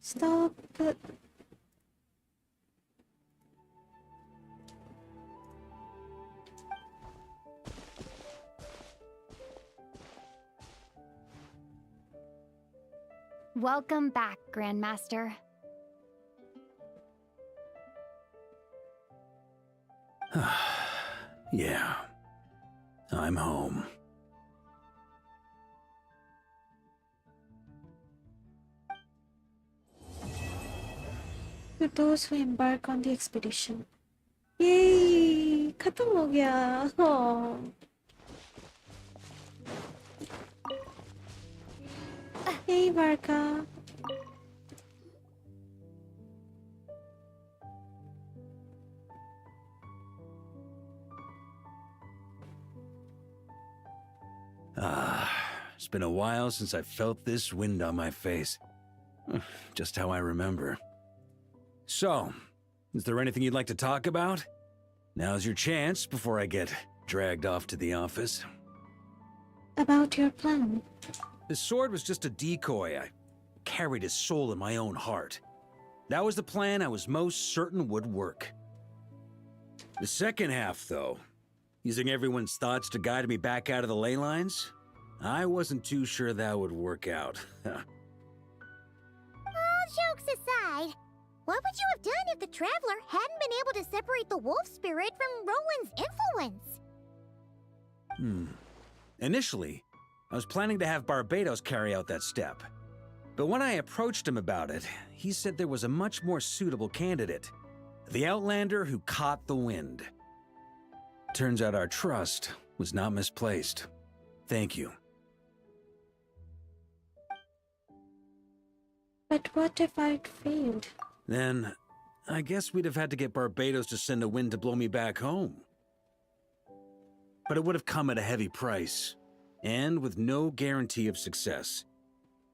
Stop it. Welcome back, Grandmaster. Yeah, I'm home. To those who embark on the expedition. Yay! खत्म हो गया. Oh. Hey, Varka. It's been a while since I felt this wind on my face. Just how I remember. So, is there anything you'd like to talk about? Now's your chance before I get dragged off to the office. About your plan. The sword was just a decoy. I carried his soul in my own heart. That was the plan I was most certain would work. The second half, though, using everyone's thoughts to guide me back out of the ley lines, I wasn't too sure that would work out. All jokes aside, what would you have done if the Traveler hadn't been able to separate the wolf spirit from Roland's influence? Initially, I was planning to have Barbados carry out that step. But when I approached him about it, he said there was a much more suitable candidate. The Outlander who caught the wind. Turns out our trust was not misplaced. Thank you. But what if I'd failed? Then, I guess we'd have had to get Barbados to send a wind to blow me back home. But it would have come at a heavy price. and with no guarantee of success.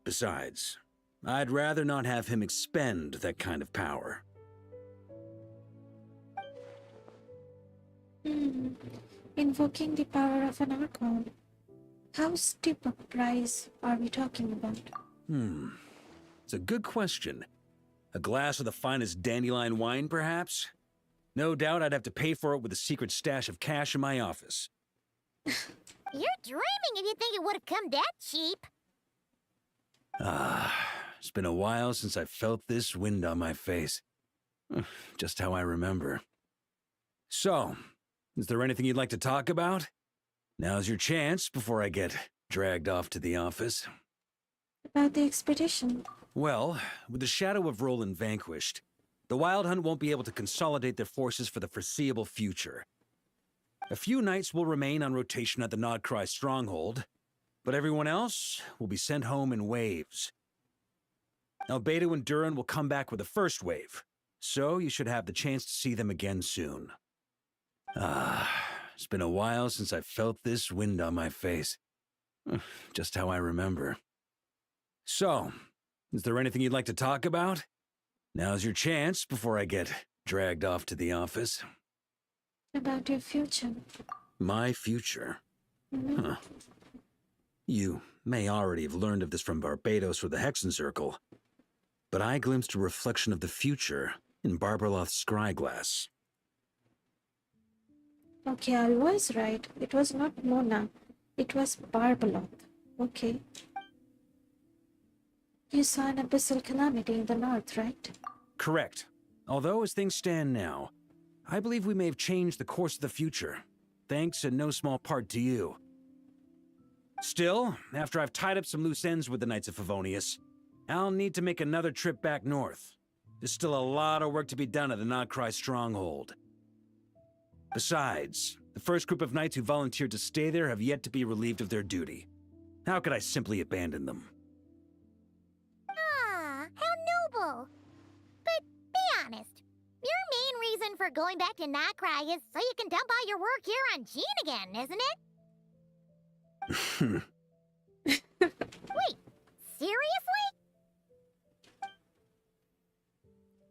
Besides, I'd rather not have him expend that kind of power. Invoking the power of an Archon. How steep a price are we talking about? It's a good question. A glass of the finest dandelion wine, perhaps? No doubt I'd have to pay for it with a secret stash of cash in my office. You're dreaming if you think it would have come that cheap. It's been a while since I felt this wind on my face. Just how I remember. So, is there anything you'd like to talk about? Now's your chance before I get dragged off to the office. About the expedition. Well, with the shadow of Roland vanquished, the Wild Hunt won't be able to consolidate their forces for the foreseeable future. A few knights will remain on rotation at the Nodcry stronghold, but everyone else will be sent home in waves. Albedo and Duran will come back with the first wave, so you should have the chance to see them again soon. It's been a while since I felt this wind on my face. Just how I remember. So, is there anything you'd like to talk about? Now's your chance before I get dragged off to the office. About your future. My future? Huh. You may already have learned of this from Barbados or the Hexen Circle, but I glimpsed a reflection of the future in Barbarloth's scryglass. Okay, I was right. It was not Mona. It was Barbarloth. Okay. You saw an abyssal calamity in the north, right? Correct. Although, as things stand now, I believe we may have changed the course of the future, thanks in no small part to you. Still, after I've tied up some loose ends with the Knights of Favonius, I'll need to make another trip back north. There's still a lot of work to be done at the Nodcry stronghold. Besides, the first group of knights who volunteered to stay there have yet to be relieved of their duty. How could I simply abandon them? Ah, how noble. But be honest, your main reason for going back to Nodcry is so you can dump all your work here on Jean again, isn't it? Wait, seriously?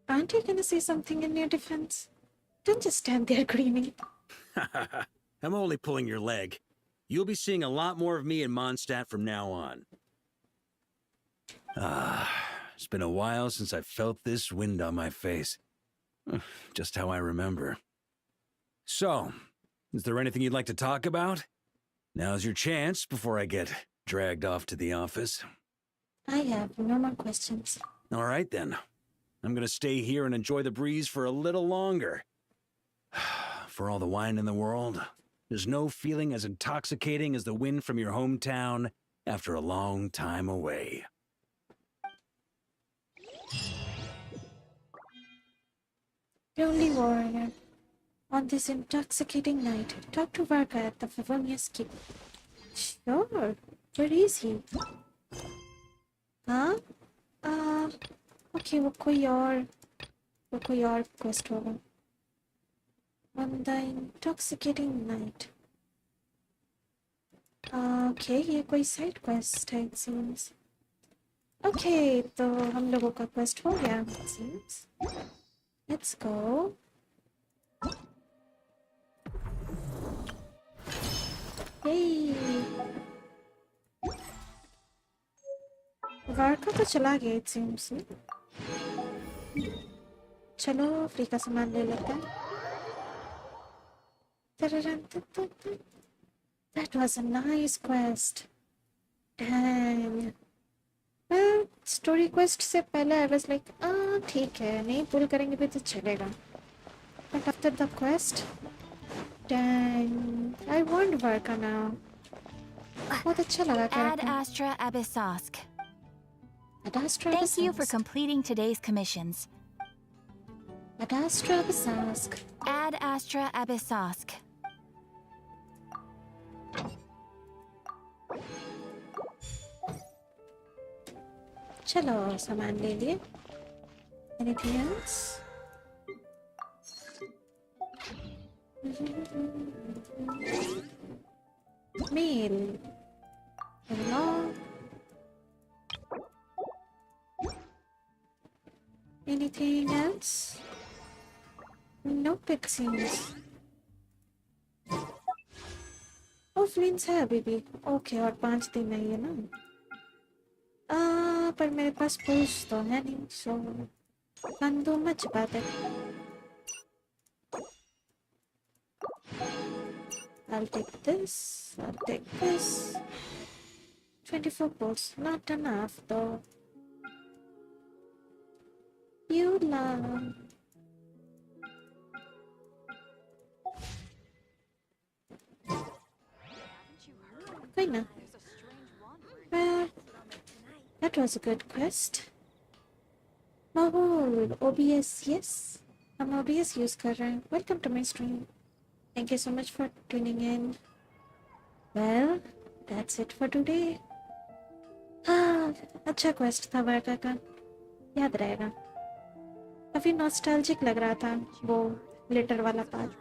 Aren't you gonna say something in your defense? Don't just stand there grinning. I'm only pulling your leg. You'll be seeing a lot more of me in Mondstadt from now on. It's been a while since I felt this wind on my face. Just how I remember. So, is there anything you'd like to talk about? Now's your chance before I get dragged off to the office. I have no more questions. All right, then. I'm gonna stay here and enjoy the breeze for a little longer. For all the wine in the world, there's no feeling as intoxicating as the wind from your hometown after a long time away. Lonely warrior. On this intoxicating night, talk to Varka at the Favonius Keep. Sure. Where is he? Huh? Okay, वो कोई और quest होगा. On the intoxicating night. Okay, ये कोई side quest है, it seems. Okay, तो हम लोगों का quest हो गया, it seems. Let's go. Yay! वार्का तो चला गया, it seems. चलो फ्री का सामान ले लेते हैं. That was a nice quest. Dang. Well, story quest से पहले I was like, ठीक है, नहीं pull करेंगे भी तो चलेगा. But after the quest, dang, I want Varka now. बहुत अच्छा लगा Ad character. Astra Abyssosk. Ad Astra Thank you for Abyssosk. completing today's commissions. Ad Astra Abyssosk. Ad Astra Abyssosk. चलो सामान ले लिए. Anything else? Mail. Hello. Anything else? Nope, it seems. Oh, फ्लिंस है अभी भी. ओके, और 5 दिन है ये ना. पर मेरे पास पुश तो है नहीं, so can't do much about it. I'll take this. I'll take this. 24 pulls, not enough though. You love. Fine now. Well, that was a good quest. Motherboard, OBS, yes. I'm OBS use कर रहे हैं. Welcome to my stream. Thank you so much for tuning in. Well, that's it for today. अच्छा quest था वर्का का. याद रहेगा. काफी nostalgic लग रहा था वो लेटर वाला part.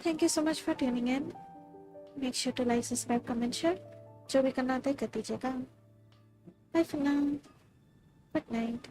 Thank you so much for tuning in. Make sure to like, subscribe, comment, share. जो भी करना होता है कर दीजिएगा. Bye for now. Good night.